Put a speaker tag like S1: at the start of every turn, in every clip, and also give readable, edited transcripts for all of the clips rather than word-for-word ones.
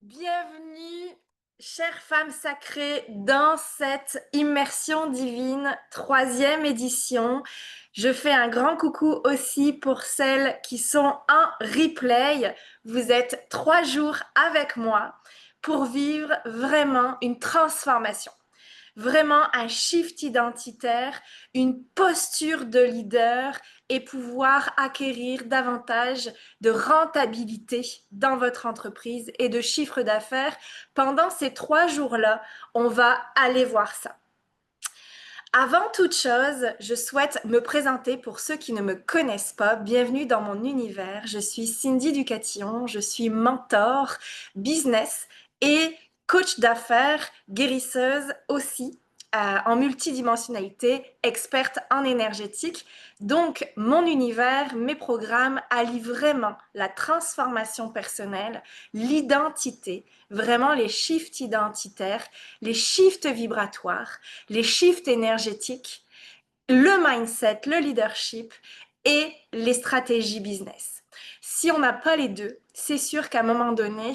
S1: Bienvenue, chères femmes sacrées, dans cette immersion divine, troisième édition. Je fais un grand coucou aussi pour celles qui sont en replay. Vous êtes 3 jours avec moi pour vivre vraiment une transformation. Vraiment un shift identitaire, une posture de leader et pouvoir acquérir davantage de rentabilité dans votre entreprise et de chiffre d'affaires. Pendant ces 3 jours-là, on va aller voir ça. Avant toute chose, je souhaite me présenter pour ceux qui ne me connaissent pas. Bienvenue dans mon univers. Je suis Cindy Ducatillon, je suis mentor, business et coach d'affaires, guérisseuse aussi, en multidimensionnalité, experte en énergétique. Donc, mon univers, mes programmes allient vraiment la transformation personnelle, l'identité, vraiment les shifts identitaires, les shifts vibratoires, les shifts énergétiques, le mindset, le leadership et les stratégies business. Si on n'a pas les deux, c'est sûr qu'à un moment donné,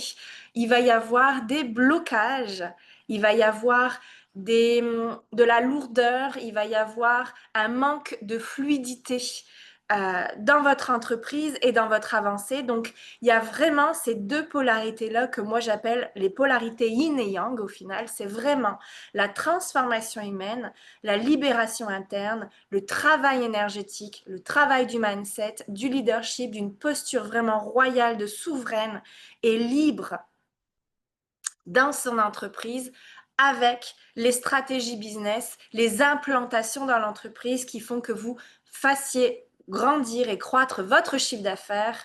S1: il va y avoir des blocages, il va y avoir de la lourdeur, il va y avoir un manque de fluidité dans votre entreprise et dans votre avancée. Donc, il y a vraiment ces deux polarités-là que moi j'appelle les polarités yin et yang au final. C'est vraiment la transformation humaine, la libération interne, le travail énergétique, le travail du mindset, du leadership, d'une posture vraiment royale, de souveraine et libre dans son entreprise avec les stratégies business, les implantations dans l'entreprise qui font que vous fassiez grandir et croître votre chiffre d'affaires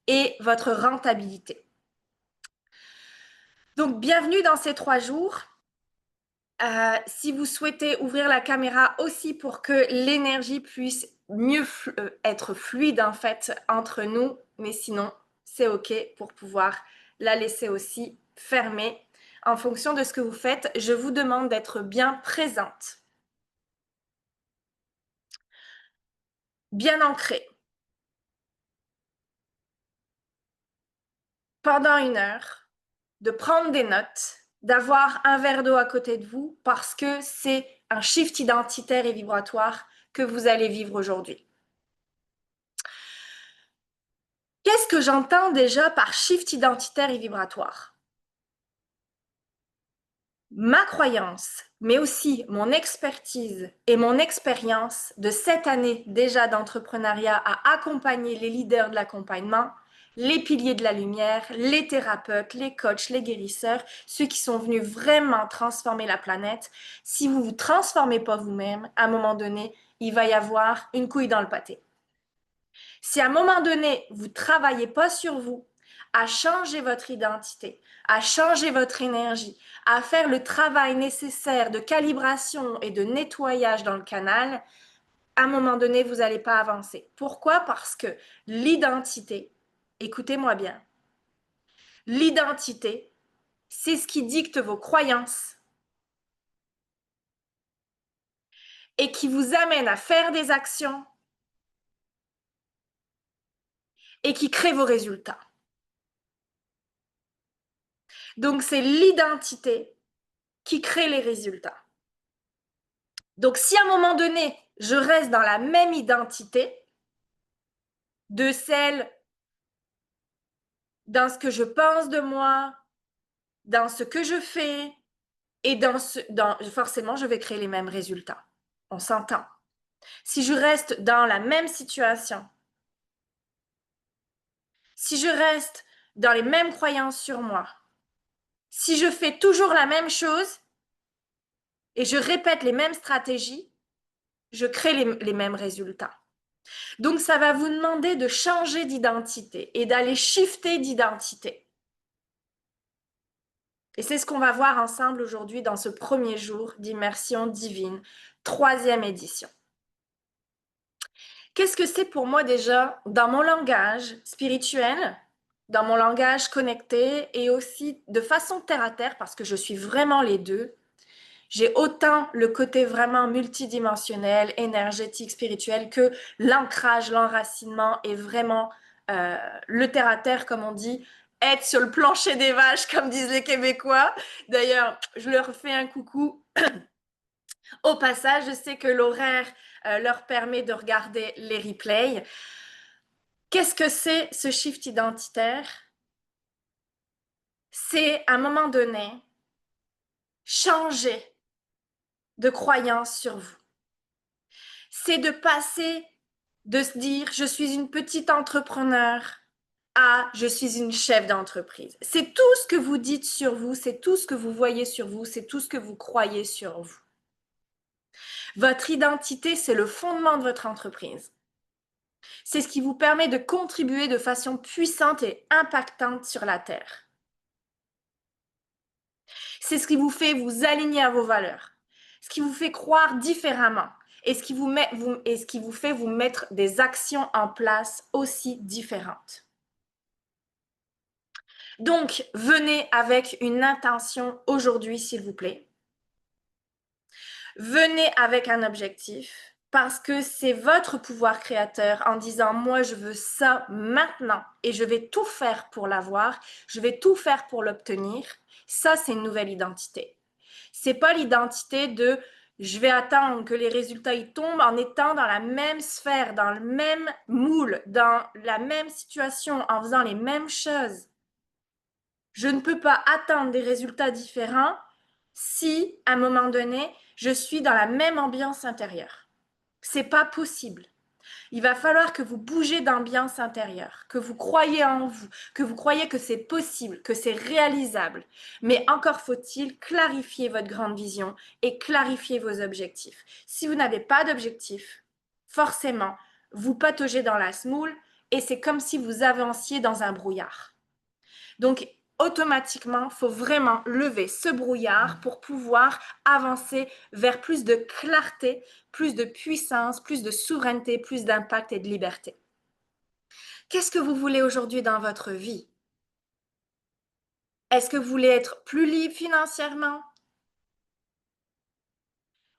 S1: et votre rentabilité. Donc, bienvenue dans ces 3 jours. Si vous souhaitez ouvrir la caméra aussi pour que l'énergie puisse mieux être fluide en fait entre nous, mais sinon c'est ok pour pouvoir la laisser aussi fermée. En fonction de ce que vous faites, je vous demande d'être bien présente, bien ancrée. Pendant 1 heure, de prendre des notes, d'avoir un verre d'eau à côté de vous parce que c'est un shift identitaire et vibratoire que vous allez vivre aujourd'hui. Qu'est-ce que j'entends déjà par shift identitaire et vibratoire? Ma croyance, mais aussi mon expertise et mon expérience de 7 années déjà d'entrepreneuriat à accompagner les leaders de l'accompagnement, les piliers de la lumière, les thérapeutes, les coachs, les guérisseurs, ceux qui sont venus vraiment transformer la planète. Si vous ne vous transformez pas vous-même, à un moment donné, il va y avoir une couille dans le pâté. Si à un moment donné, vous ne travaillez pas sur vous, à changer votre identité, à changer votre énergie, à faire le travail nécessaire de calibration et de nettoyage dans le canal, à un moment donné, vous n'allez pas avancer. Pourquoi? Parce que l'identité, écoutez-moi bien, l'identité, c'est ce qui dicte vos croyances et qui vous amène à faire des actions et qui crée vos résultats. Donc, c'est l'identité qui crée les résultats. Donc, si à un moment donné, je reste dans la même identité de celle dans ce que je pense de moi, dans ce que je fais, et forcément, je vais créer les mêmes résultats. On s'entend. Si je reste dans la même situation, si je reste dans les mêmes croyances sur moi, si je fais toujours la même chose et je répète les mêmes stratégies, je crée les mêmes résultats. Donc, ça va vous demander de changer d'identité et d'aller shifter d'identité. Et c'est ce qu'on va voir ensemble aujourd'hui dans ce premier jour d'immersion divine, troisième édition. Qu'est-ce que c'est pour moi déjà dans mon langage spirituel, dans mon langage connecté et aussi de façon terre à terre parce que je suis vraiment les deux. J'ai autant le côté vraiment multidimensionnel, énergétique, spirituel que l'ancrage, l'enracinement et vraiment le terre à terre comme on dit être sur le plancher des vaches, comme disent les Québécois. D'ailleurs, je leur fais un coucou au passage. Je sais que l'horaire leur permet de regarder les replays. Qu'est-ce que c'est ce shift identitaire? C'est à un moment donné changer de croyance sur vous. C'est de passer de se dire je suis une petite entrepreneur à je suis une chef d'entreprise. C'est tout ce que vous dites sur vous, c'est tout ce que vous voyez sur vous, c'est tout ce que vous croyez sur vous. Votre identité, c'est le fondement de votre entreprise. C'est ce qui vous permet de contribuer de façon puissante et impactante sur la Terre. C'est ce qui vous fait vous aligner à vos valeurs, ce qui vous fait croire différemment et ce qui vous fait vous mettre des actions en place aussi différentes. Donc, venez avec une intention aujourd'hui, s'il vous plaît. Venez avec un objectif parce que c'est votre pouvoir créateur en disant moi je veux ça maintenant et je vais tout faire pour l'avoir, je vais tout faire pour l'obtenir. Ça, c'est une nouvelle identité. C'est pas l'identité de je vais attendre que les résultats y tombent en étant dans la même sphère, dans le même moule, dans la même situation, en faisant les mêmes choses. Je ne peux pas attendre des résultats différents si, à un moment donné, je suis dans la même ambiance intérieure. C'est pas possible. Il va falloir que vous bougez d'ambiance intérieure, que vous croyez en vous, que vous croyez que c'est possible, que c'est réalisable. Mais encore faut-il clarifier votre grande vision et clarifier vos objectifs. Si vous n'avez pas d'objectif, forcément, vous pataugez dans la semoule et c'est comme si vous avanciez dans un brouillard. Donc, automatiquement, il faut vraiment lever ce brouillard pour pouvoir avancer vers plus de clarté, plus de puissance, plus de souveraineté, plus d'impact et de liberté. Qu'est-ce que vous voulez aujourd'hui dans votre vie? Est-ce que vous voulez être plus libre financièrement?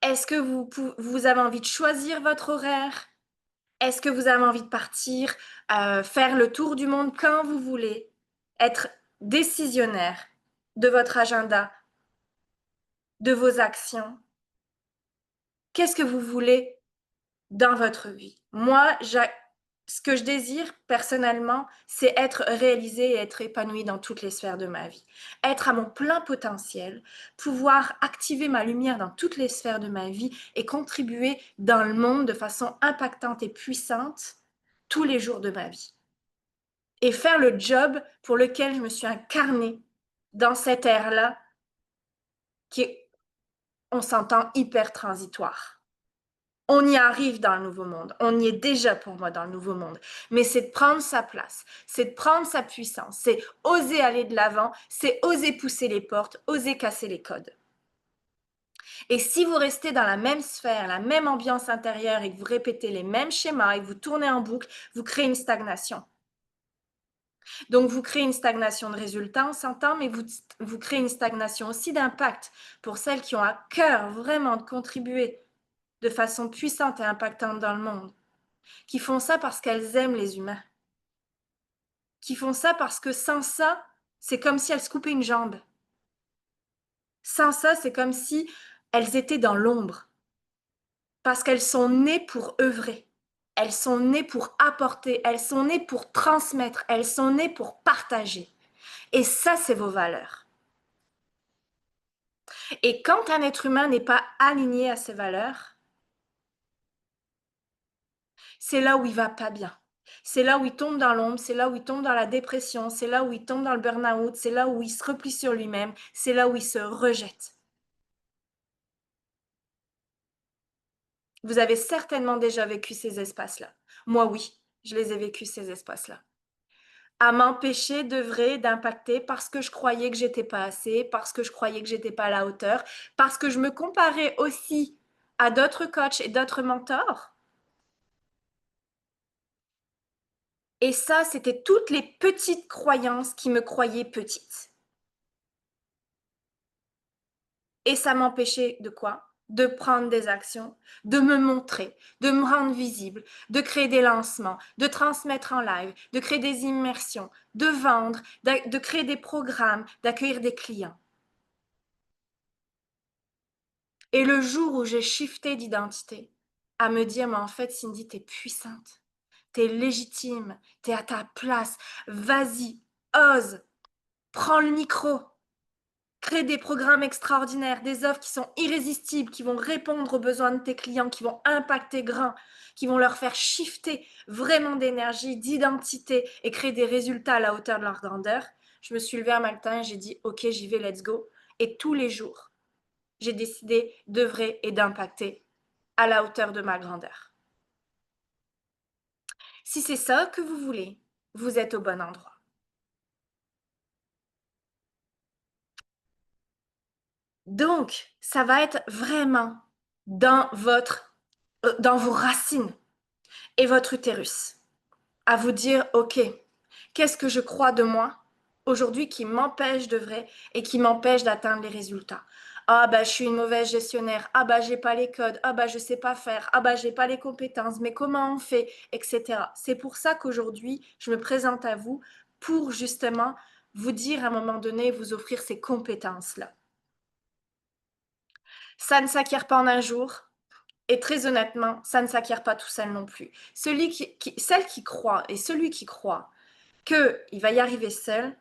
S1: Est-ce que vous avez envie de choisir votre horaire? Est-ce que vous avez envie de partir, faire le tour du monde quand vous voulez? Être décisionnaire de votre agenda, de vos actions. Qu'est-ce que vous voulez dans votre vie? Moi, ce que je désire personnellement, c'est être réalisée et être épanouie dans toutes les sphères de ma vie. Être à mon plein potentiel, pouvoir activer ma lumière dans toutes les sphères de ma vie et contribuer dans le monde de façon impactante et puissante tous les jours de ma vie. Et faire le job pour lequel je me suis incarnée dans cette ère-là qui est, on s'entend, hyper transitoire. On y arrive dans le nouveau monde. On y est déjà pour moi dans le nouveau monde. Mais c'est de prendre sa place, c'est de prendre sa puissance, c'est oser aller de l'avant, c'est oser pousser les portes, oser casser les codes. Et si vous restez dans la même sphère, la même ambiance intérieure et que vous répétez les mêmes schémas et que vous tournez en boucle, vous créez une stagnation. Donc, vous créez une stagnation de résultats, on s'entend, mais vous créez une stagnation aussi d'impact pour celles qui ont à cœur vraiment de contribuer de façon puissante et impactante dans le monde, qui font ça parce qu'elles aiment les humains, qui font ça parce que sans ça, c'est comme si elles se coupaient une jambe. Sans ça, c'est comme si elles étaient dans l'ombre, parce qu'elles sont nées pour œuvrer, elles sont nées pour apporter, elles sont nées pour transmettre, elles sont nées pour partager. Et ça, c'est vos valeurs. Et quand un être humain n'est pas aligné à ses valeurs, c'est là où il va pas bien. C'est là où il tombe dans l'ombre, c'est là où il tombe dans la dépression, c'est là où il tombe dans le burn-out, c'est là où il se replie sur lui-même, c'est là où il se rejette. Vous avez certainement déjà vécu ces espaces-là. Moi, oui, je les ai vécus, ces espaces-là. À m'empêcher d'œuvrer, d'impacter parce que je croyais que j'étais pas assez, parce que je croyais que j'étais pas à la hauteur, parce que je me comparais aussi à d'autres coachs et d'autres mentors. Et ça, c'était toutes les petites croyances qui me croyaient petite. Et ça m'empêchait de quoi? de prendre des actions, de me montrer, de me rendre visible, de créer des lancements, de transmettre en live, de créer des immersions, de vendre, de créer des programmes, d'accueillir des clients. Et le jour où j'ai shifté d'identité, à me dire, mais en fait, Cindy, t'es puissante, t'es légitime, t'es à ta place, vas-y, ose, prends le micro, crée des programmes extraordinaires, des offres qui sont irrésistibles, qui vont répondre aux besoins de tes clients, qui vont impacter grand, qui vont leur faire shifter vraiment d'énergie, d'identité et créer des résultats à la hauteur de leur grandeur. Je me suis levée un matin et j'ai dit, ok, j'y vais, let's go. Et tous les jours, j'ai décidé d'œuvrer et d'impacter à la hauteur de ma grandeur. Si c'est ça que vous voulez, vous êtes au bon endroit. Donc, ça va être vraiment dans vos racines et votre utérus, à vous dire, OK, qu'est-ce que je crois de moi aujourd'hui qui m'empêche d'œuvrer et qui m'empêche d'atteindre les résultats? Ah bah je suis une mauvaise gestionnaire, ah bah j'ai pas les codes, ah bah je sais pas faire, ah bah j'ai pas les compétences, mais comment on fait, etc. C'est pour ça qu'aujourd'hui, je me présente à vous pour justement vous dire à un moment donné, vous offrir ces compétences-là. Ça ne s'acquiert pas en un jour, et très honnêtement, ça ne s'acquiert pas tout seul non plus. Celle qui croit et celui qui croit qu'il va y arriver seul,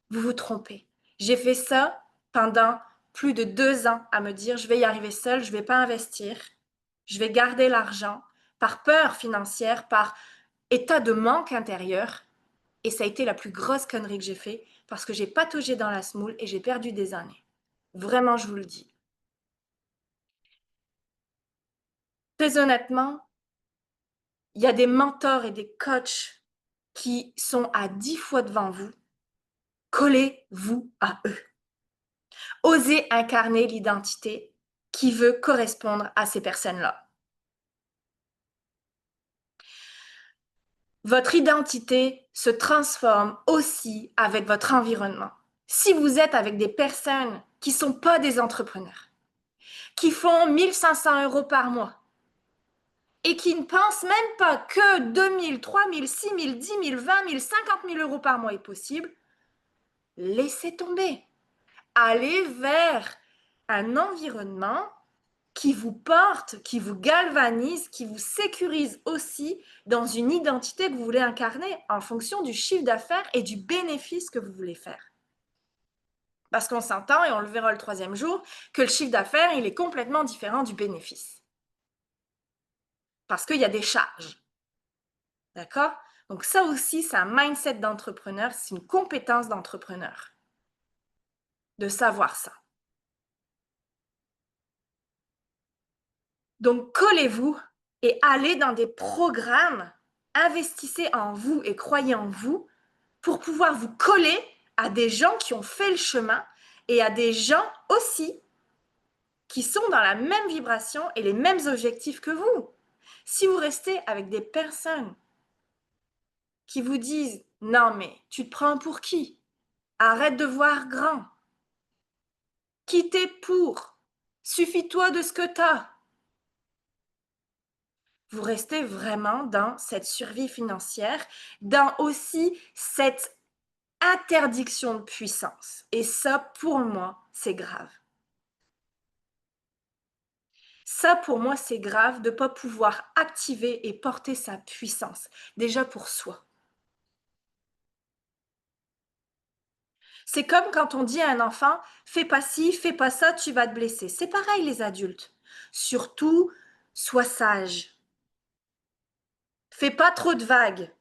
S1: vous vous trompez. J'ai fait ça pendant plus de 2 ans à me dire, je vais y arriver seul, je ne vais pas investir, je vais garder l'argent par peur financière, par état de manque intérieur. Et ça a été la plus grosse connerie que j'ai fait parce que j'ai pataugé dans la semoule et j'ai perdu des années. Vraiment, je vous le dis. Très honnêtement, il y a des mentors et des coachs qui sont à 10 fois devant vous. Collez-vous à eux. Osez incarner l'identité qui veut correspondre à ces personnes-là. Votre identité se transforme aussi avec votre environnement. Si vous êtes avec des personnes qui ne sont pas des entrepreneurs, qui font 1500 € par mois et qui ne pensent même pas que 2000, 3000, 6000, 10 000, 20 000, 50 000 € par mois est possible, laissez tomber. Allez vers un environnement qui vous porte, qui vous galvanise, qui vous sécurise aussi dans une identité que vous voulez incarner en fonction du chiffre d'affaires et du bénéfice que vous voulez faire. Parce qu'on s'entend, et on le verra le 3e jour, que le chiffre d'affaires, il est complètement différent du bénéfice. Parce qu'il y a des charges. D'accord? Donc ça aussi, c'est un mindset d'entrepreneur, c'est une compétence d'entrepreneur. De savoir ça. Donc, collez-vous et allez dans des programmes, investissez en vous et croyez en vous pour pouvoir vous coller à des gens qui ont fait le chemin et à des gens aussi qui sont dans la même vibration et les mêmes objectifs que vous. Si vous restez avec des personnes qui vous disent « Non, mais tu te prends pour qui? Arrête de voir grand. Qui t'es pour? Suffis-toi de ce que t'as. » Vous restez vraiment dans cette survie financière, dans aussi cette interdiction de puissance. Et ça, pour moi, c'est grave. Ça, pour moi, c'est grave de ne pas pouvoir activer et porter sa puissance, déjà pour soi. C'est comme quand on dit à un enfant, fais pas ci, fais pas ça, tu vas te blesser. C'est pareil, les adultes. Surtout, sois sage. Fais pas trop de vagues.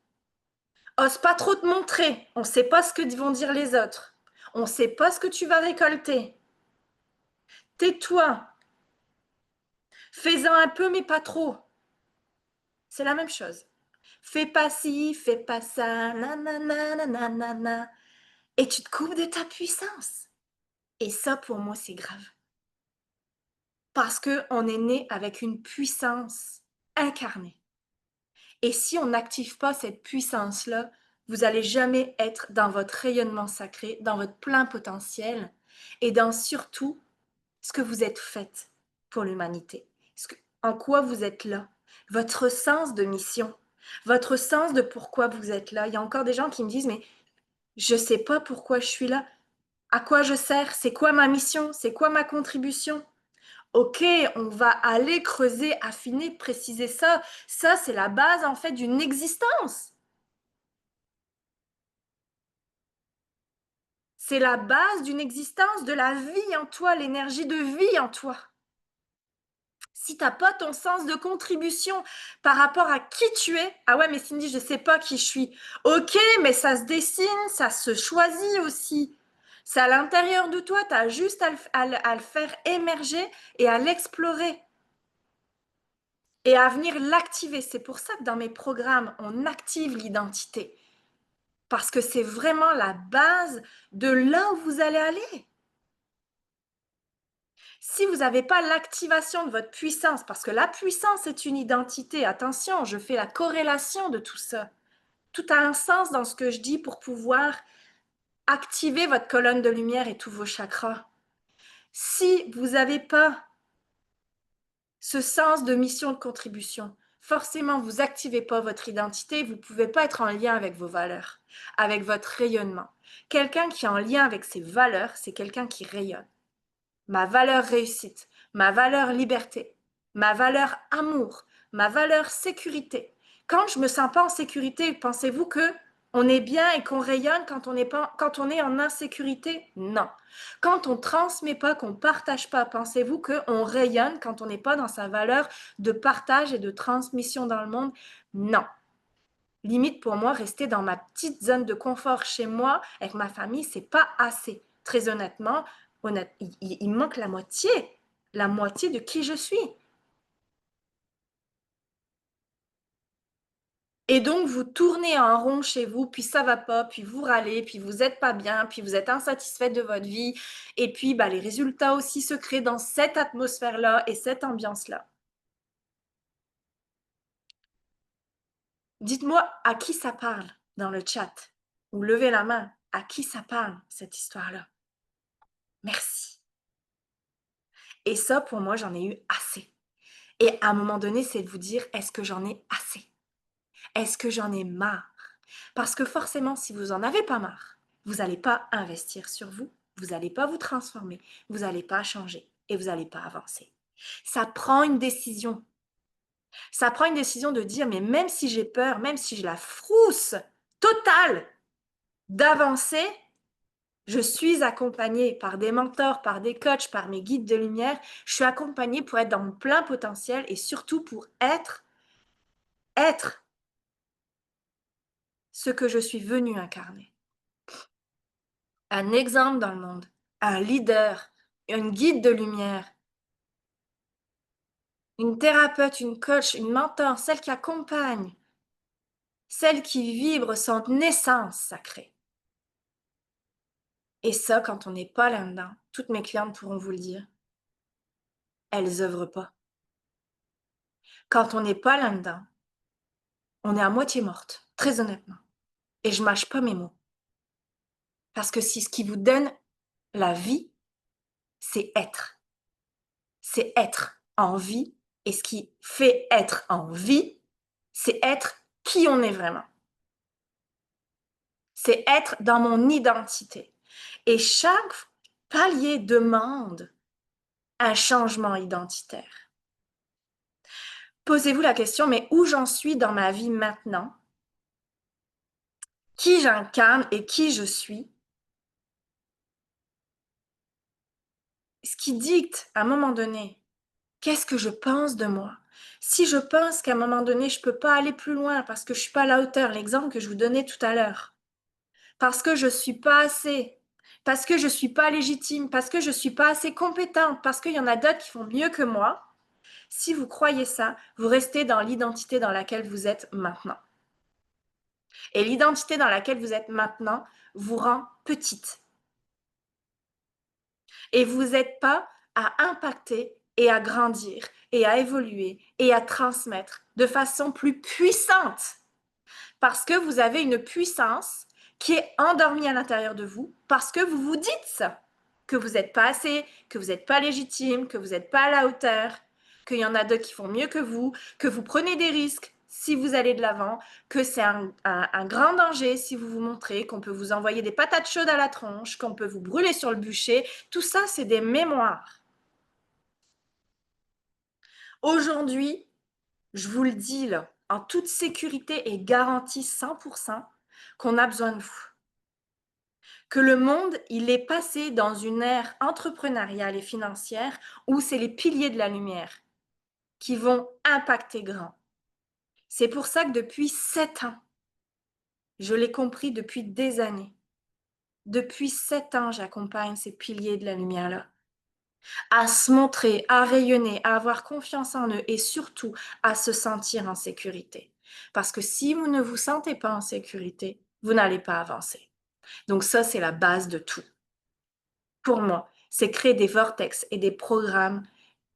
S1: Ose pas trop te montrer. On ne sait pas ce que vont dire les autres. On ne sait pas ce que tu vas récolter. Tais-toi. Fais-en un peu, mais pas trop. C'est la même chose. Fais pas ci, fais pas ça, nanana, nanana. Et tu te coupes de ta puissance. Et ça, pour moi, c'est grave. Parce qu'on est né avec une puissance incarnée. Et si on n'active pas cette puissance-là, vous n'allez jamais être dans votre rayonnement sacré, dans votre plein potentiel et dans surtout ce que vous êtes fait. pour l'humanité? En quoi vous êtes là? Votre sens de mission, votre sens de pourquoi vous êtes là. Il y a encore des gens qui me disent, mais je ne sais pas pourquoi je suis là. À quoi je sers? C'est quoi ma mission? C'est quoi ma contribution? Ok, on va aller creuser, affiner, préciser ça. Ça, c'est la base en fait d'une existence. C'est la base d'une existence, de la vie en toi, l'énergie de vie en toi. Si tu n'as pas ton sens de contribution par rapport à qui tu es, ah ouais, mais Cindy, je ne sais pas qui je suis. Ok, mais ça se dessine, ça se choisit aussi. C'est à l'intérieur de toi, tu as juste à le faire émerger et à l'explorer et à venir l'activer. C'est pour ça que dans mes programmes, on active l'identité. Parce que c'est vraiment la base de là où vous allez aller. Si vous n'avez pas l'activation de votre puissance, parce que la puissance est une identité, attention, je fais la corrélation de tout ça. Tout a un sens dans ce que je dis pour pouvoir activer votre colonne de lumière et tous vos chakras. Si vous n'avez pas ce sens de mission de contribution, forcément, vous n'activez pas votre identité, vous ne pouvez pas être en lien avec vos valeurs, avec votre rayonnement. Quelqu'un qui est en lien avec ses valeurs, c'est quelqu'un qui rayonne. Ma valeur réussite, ma valeur liberté, ma valeur amour, ma valeur sécurité. Quand je me sens pas en sécurité, pensez-vous que on est bien et qu'on rayonne quand on est en insécurité? Non. Quand on transmet pas, qu'on partage pas, pensez-vous qu'on rayonne quand on n'est pas dans sa valeur de partage et de transmission dans le monde? Non. Limite pour moi, rester dans ma petite zone de confort chez moi avec ma famille, c'est pas assez. Très honnêtement, il manque la moitié de qui je suis. Et donc, vous tournez en rond chez vous, puis ça va pas, puis vous râlez, puis vous êtes pas bien, puis vous êtes insatisfaite de votre vie. Et puis, bah, les résultats aussi se créent dans cette atmosphère-là et cette ambiance-là. Dites-moi à qui ça parle dans le chat. Ou levez la main. À qui ça parle, cette histoire-là? Merci. Et ça, pour moi, j'en ai eu assez. Et à un moment donné, c'est de vous dire, est-ce que j'en ai assez? Est-ce que j'en ai marre? Parce que forcément, si vous n'en avez pas marre, vous n'allez pas investir sur vous, vous n'allez pas vous transformer, vous n'allez pas changer et vous n'allez pas avancer. Ça prend une décision. Ça prend une décision de dire, mais même si j'ai peur, même si j'ai la frousse totale d'avancer, je suis accompagnée par des mentors, par des coachs, par mes guides de lumière. Je suis accompagnée pour être dans mon plein potentiel et surtout pour être ce que je suis venue incarner. Un exemple dans le monde, un leader, une guide de lumière, une thérapeute, une coach, une mentor, celle qui accompagne, celle qui vibre son essence sacrée. Et ça, quand on n'est pas là-dedans, toutes mes clientes pourront vous le dire, elles œuvrent pas. Quand on n'est pas là-dedans, on est à moitié morte, très honnêtement. Et je mâche pas mes mots. Parce que si ce qui vous donne la vie, c'est être. C'est être en vie. Et ce qui fait être en vie, c'est être qui on est vraiment. C'est être dans mon identité. Et chaque palier demande un changement identitaire. Posez-vous la question, mais où j'en suis dans ma vie maintenant? Qui j'incarne et qui je suis? Ce qui dicte à un moment donné, qu'est-ce que je pense de moi? Si je pense qu'à un moment donné, je ne peux pas aller plus loin parce que je ne suis pas à la hauteur, l'exemple que je vous donnais tout à l'heure, parce que je ne suis pas assez, parce que je ne suis pas légitime, parce que je ne suis pas assez compétente, parce qu'il y en a d'autres qui font mieux que moi, si vous croyez ça, vous restez dans l'identité dans laquelle vous êtes maintenant. Et l'identité dans laquelle vous êtes maintenant vous rend petite. Et vous n'êtes pas à impacter et à grandir et à évoluer et à transmettre de façon plus puissante. Parce que vous avez une puissance qui est endormie à l'intérieur de vous, parce que vous vous dites ça, que vous n'êtes pas assez, que vous n'êtes pas légitime, que vous n'êtes pas à la hauteur, qu'il y en a d'autres qui font mieux que vous prenez des risques si vous allez de l'avant, que c'est un grand danger si vous vous montrez, qu'on peut vous envoyer des patates chaudes à la tronche, qu'on peut vous brûler sur le bûcher. Tout ça, c'est des mémoires. Aujourd'hui, je vous le dis là, en toute sécurité et garantie 100%, qu'on a besoin de vous. Que le monde, il est passé dans une ère entrepreneuriale et financière où c'est les piliers de la lumière qui vont impacter grand. C'est pour ça que depuis 7 ans, je l'ai compris depuis des années, depuis 7 ans, j'accompagne ces piliers de la lumière-là à se montrer, à rayonner, à avoir confiance en eux et surtout à se sentir en sécurité. Parce que si vous ne vous sentez pas en sécurité, vous n'allez pas avancer. Donc ça, c'est la base de tout. Pour moi, c'est créer des vortex et des programmes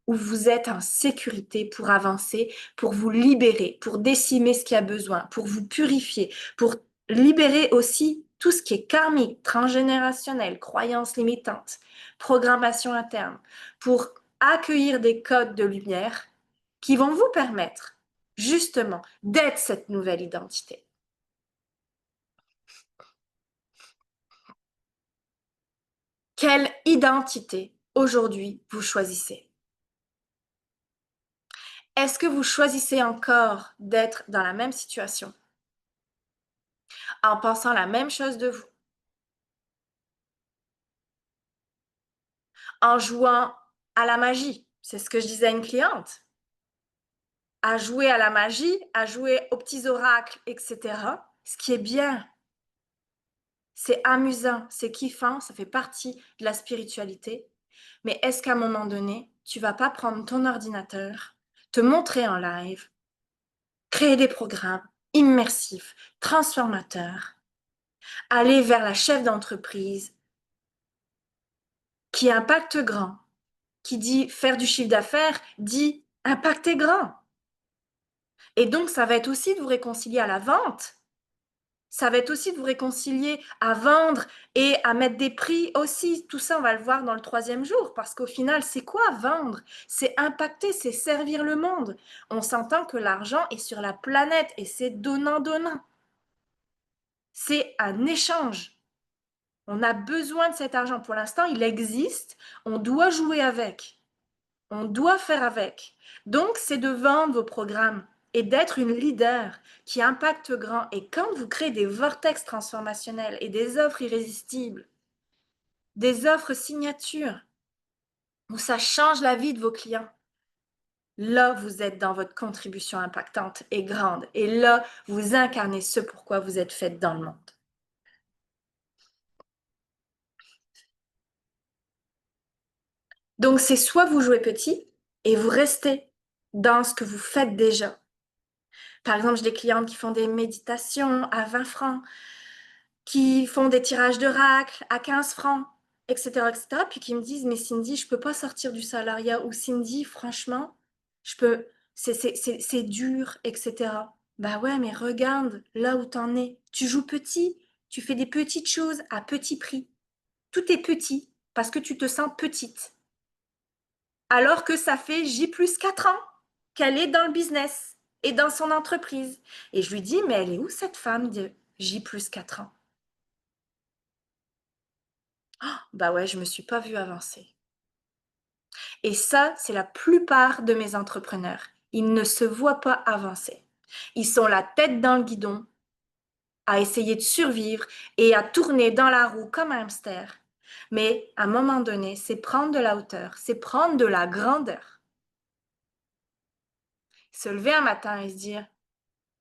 S1: où vous êtes en sécurité pour avancer, pour vous libérer, pour décimer ce qu'il y a besoin, pour vous purifier, pour libérer aussi tout ce qui est karmique, transgénérationnel, croyances limitantes, programmation interne, pour accueillir des codes de lumière qui vont vous permettre justement d'être cette nouvelle identité. Quelle identité aujourd'hui vous choisissez? Est-ce que vous choisissez encore d'être dans la même situation, en pensant la même chose de vous, en jouant à la magie? C'est ce que je disais à une cliente. À jouer à la magie, à jouer aux petits oracles, etc. Ce qui est bien, c'est amusant, c'est kiffant, ça fait partie de la spiritualité. Mais est-ce qu'à un moment donné, tu vas pas prendre ton ordinateur, te montrer en live, créer des programmes immersifs, transformateurs, aller vers la chef d'entreprise qui impacte grand, qui dit faire du chiffre d'affaires, dit impacter grand. Et donc, ça va être aussi de vous réconcilier à la vente. Ça va être aussi de vous réconcilier à vendre et à mettre des prix aussi. Tout ça, on va le voir dans le 3e jour, parce qu'au final, c'est quoi vendre? C'est impacter, c'est servir le monde. On s'entend que l'argent est sur la planète et c'est donnant-donnant. C'est un échange. On a besoin de cet argent. Pour l'instant, il existe. On doit jouer avec. On doit faire avec. Donc, c'est de vendre vos programmes et d'être une leader qui impacte grand. Et quand vous créez des vortex transformationnels et des offres irrésistibles, des offres signatures, où ça change la vie de vos clients, là, vous êtes dans votre contribution impactante et grande. Et là, vous incarnez ce pourquoi vous êtes faite dans le monde. Donc, c'est soit vous jouez petit et vous restez dans ce que vous faites déjà. Par exemple, j'ai des clientes qui font des méditations à 20 francs, qui font des tirages de racles à 15 francs, etc., etc., puis qui me disent, mais Cindy, je peux pas sortir du salariat, ou Cindy, franchement, je peux, c'est dur, etc. Bah ouais, mais regarde là où t'en es. Tu joues petit, tu fais des petites choses à petit prix. Tout est petit parce que tu te sens petite. Alors que ça fait J plus 4 ans qu'elle est dans le business et dans son entreprise. Et je lui dis, mais elle est où cette femme de J plus 4 ans? Bah ouais, je me suis pas vue avancer. Et ça, c'est la plupart de mes entrepreneurs. Ils ne se voient pas avancer. Ils sont la tête dans le guidon, à essayer de survivre et à tourner dans la roue comme un hamster. Mais à un moment donné, c'est prendre de la hauteur, c'est prendre de la grandeur. Se lever un matin et se dire,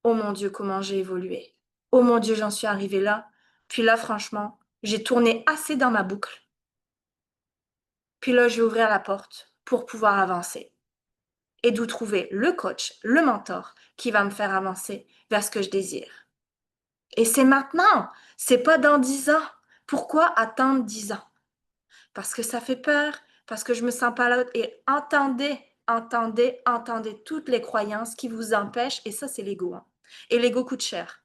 S1: oh mon Dieu, comment j'ai évolué. Oh mon Dieu, j'en suis arrivée là. Puis là, franchement, j'ai tourné assez dans ma boucle. Puis là, je vais ouvrir la porte pour pouvoir avancer. Et d'où trouver le coach, le mentor qui va me faire avancer vers ce que je désire. Et c'est maintenant, c'est pas dans 10 ans. Pourquoi attendre 10 ans? Parce que ça fait peur, parce que je me sens pas là. Et entendez toutes les croyances qui vous empêchent, et ça, c'est l'ego. Hein. Et l'ego coûte cher.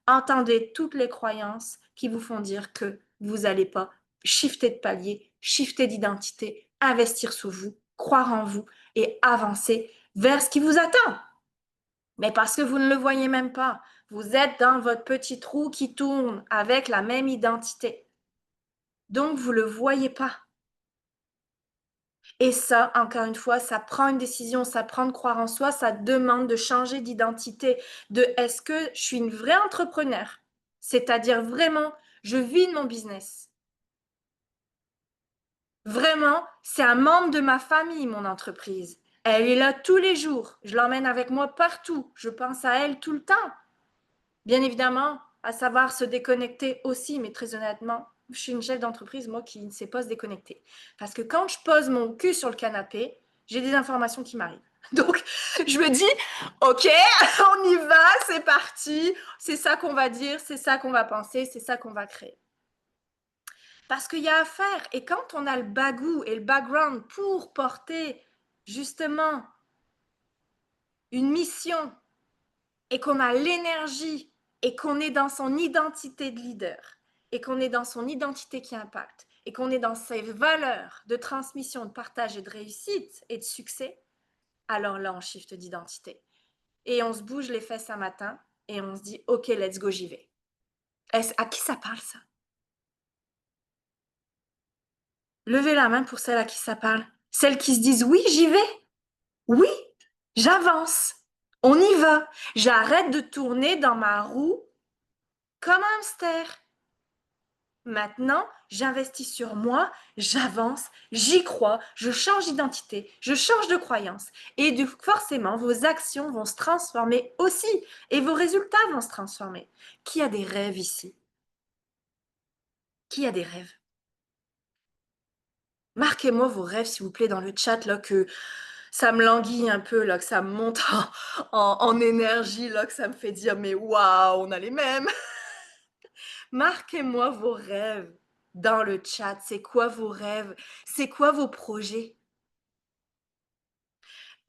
S1: Entendez toutes les croyances qui vous font dire que vous n'allez pas shifter de palier, shifter d'identité, investir sur vous, croire en vous et avancer vers ce qui vous attend. Mais parce que vous ne le voyez même pas, vous êtes dans votre petit trou qui tourne avec la même identité. Donc, vous ne le voyez pas. Et ça, encore une fois, ça prend une décision, ça prend de croire en soi, ça demande de changer d'identité, de est-ce que je suis une vraie entrepreneur, c'est-à-dire vraiment, je vis de mon business. Vraiment, c'est un membre de ma famille, mon entreprise. Elle est là tous les jours, je l'emmène avec moi partout, je pense à elle tout le temps. Bien évidemment, à savoir se déconnecter aussi, mais très honnêtement, je suis une chef d'entreprise, moi, qui ne sait pas se déconnecter. Parce que quand je pose mon cul sur le canapé, j'ai des informations qui m'arrivent. Donc, je me dis, OK, on y va, c'est parti, c'est ça qu'on va dire, c'est ça qu'on va penser, c'est ça qu'on va créer. Parce qu'il y a à faire. Et quand on a le bagou et le background pour porter justement une mission et qu'on a l'énergie et qu'on est dans son identité de leader et qu'on est dans son identité qui impacte et qu'on est dans ses valeurs de transmission, de partage et de réussite et de succès, alors là, on shift d'identité. Et on se bouge les fesses un matin et on se dit, OK, let's go, j'y vais. À qui ça parle, ça? Levez la main pour celles à qui ça parle. Celles qui se disent, oui, j'y vais. Oui, j'avance. On y va. J'arrête de tourner dans ma roue comme un hamster. Maintenant, j'investis sur moi, j'avance, j'y crois, je change d'identité, je change de croyance. Et forcément, vos actions vont se transformer aussi. Et vos résultats vont se transformer. Qui a des rêves ici? Qui a des rêves? Marquez-moi vos rêves, s'il vous plaît, dans le chat, là, que ça me languit un peu, là, que ça me monte en énergie, là, que ça me fait dire, mais waouh, on a les mêmes. Marquez-moi vos rêves dans le chat. C'est quoi vos rêves? C'est quoi vos projets?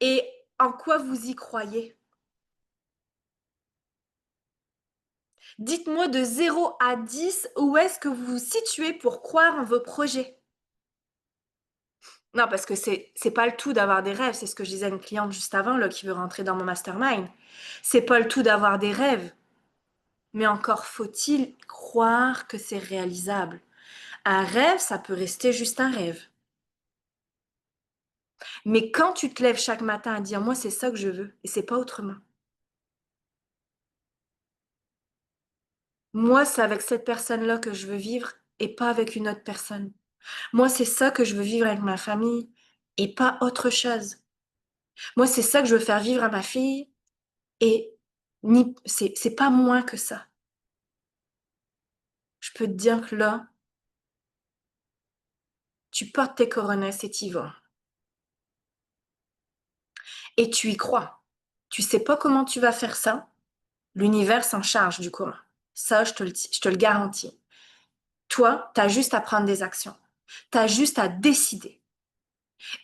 S1: Et en quoi vous y croyez? Dites-moi de 0 à 10, où est-ce que vous vous situez pour croire en vos projets? Non, parce que c'est pas le tout d'avoir des rêves. C'est ce que je disais à une cliente juste avant, là, qui veut rentrer dans mon mastermind. C'est pas le tout d'avoir des rêves. Mais encore faut-il croire que c'est réalisable. Un rêve, ça peut rester juste un rêve. Mais quand tu te lèves chaque matin à dire, moi, c'est ça que je veux, et c'est pas autrement. Moi, c'est avec cette personne-là que je veux vivre et pas avec une autre personne. Moi, c'est ça que je veux vivre avec ma famille et pas autre chose. Moi, c'est ça que je veux faire vivre à ma fille et c'est pas moins que ça. Je peux te dire que là, tu portes tes coronesses et t'y vas. Et tu y crois. Tu sais pas comment tu vas faire ça. L'univers s'en charge du comment. Ça, je te le garantis. Toi, tu as juste à prendre des actions. Tu as juste à décider.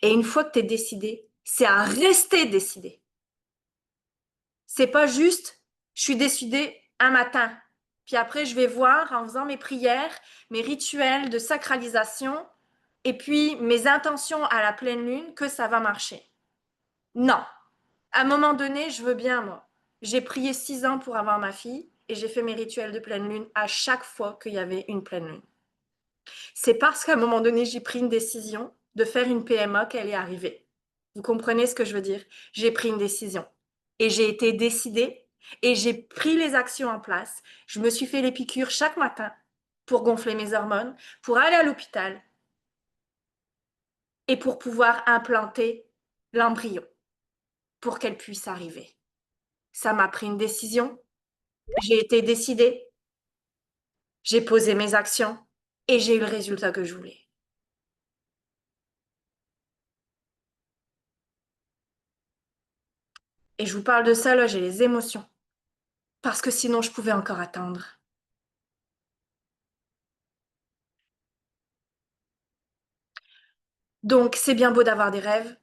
S1: Et une fois que tu es décidé, c'est à rester décidé. C'est pas juste, je suis décidé un matin. Puis après, je vais voir en faisant mes prières, mes rituels de sacralisation et puis mes intentions à la pleine lune que ça va marcher. Non. À un moment donné, je veux bien, moi. J'ai prié 6 ans pour avoir ma fille et j'ai fait mes rituels de pleine lune à chaque fois qu'il y avait une pleine lune. C'est parce qu'à un moment donné, j'ai pris une décision de faire une PMA qu'elle est arrivée. Vous comprenez ce que je veux dire? J'ai pris une décision et j'ai été décidée et j'ai pris les actions en place. Je me suis fait les piqûres chaque matin pour gonfler mes hormones, pour aller à l'hôpital et pour pouvoir implanter l'embryon pour qu'elle puisse arriver. Ça m'a pris une décision, j'ai été décidée, j'ai posé mes actions et j'ai eu le résultat que je voulais. Et je vous parle de ça, là, j'ai les émotions. Parce que sinon, je pouvais encore attendre. Donc, c'est bien beau d'avoir des rêves.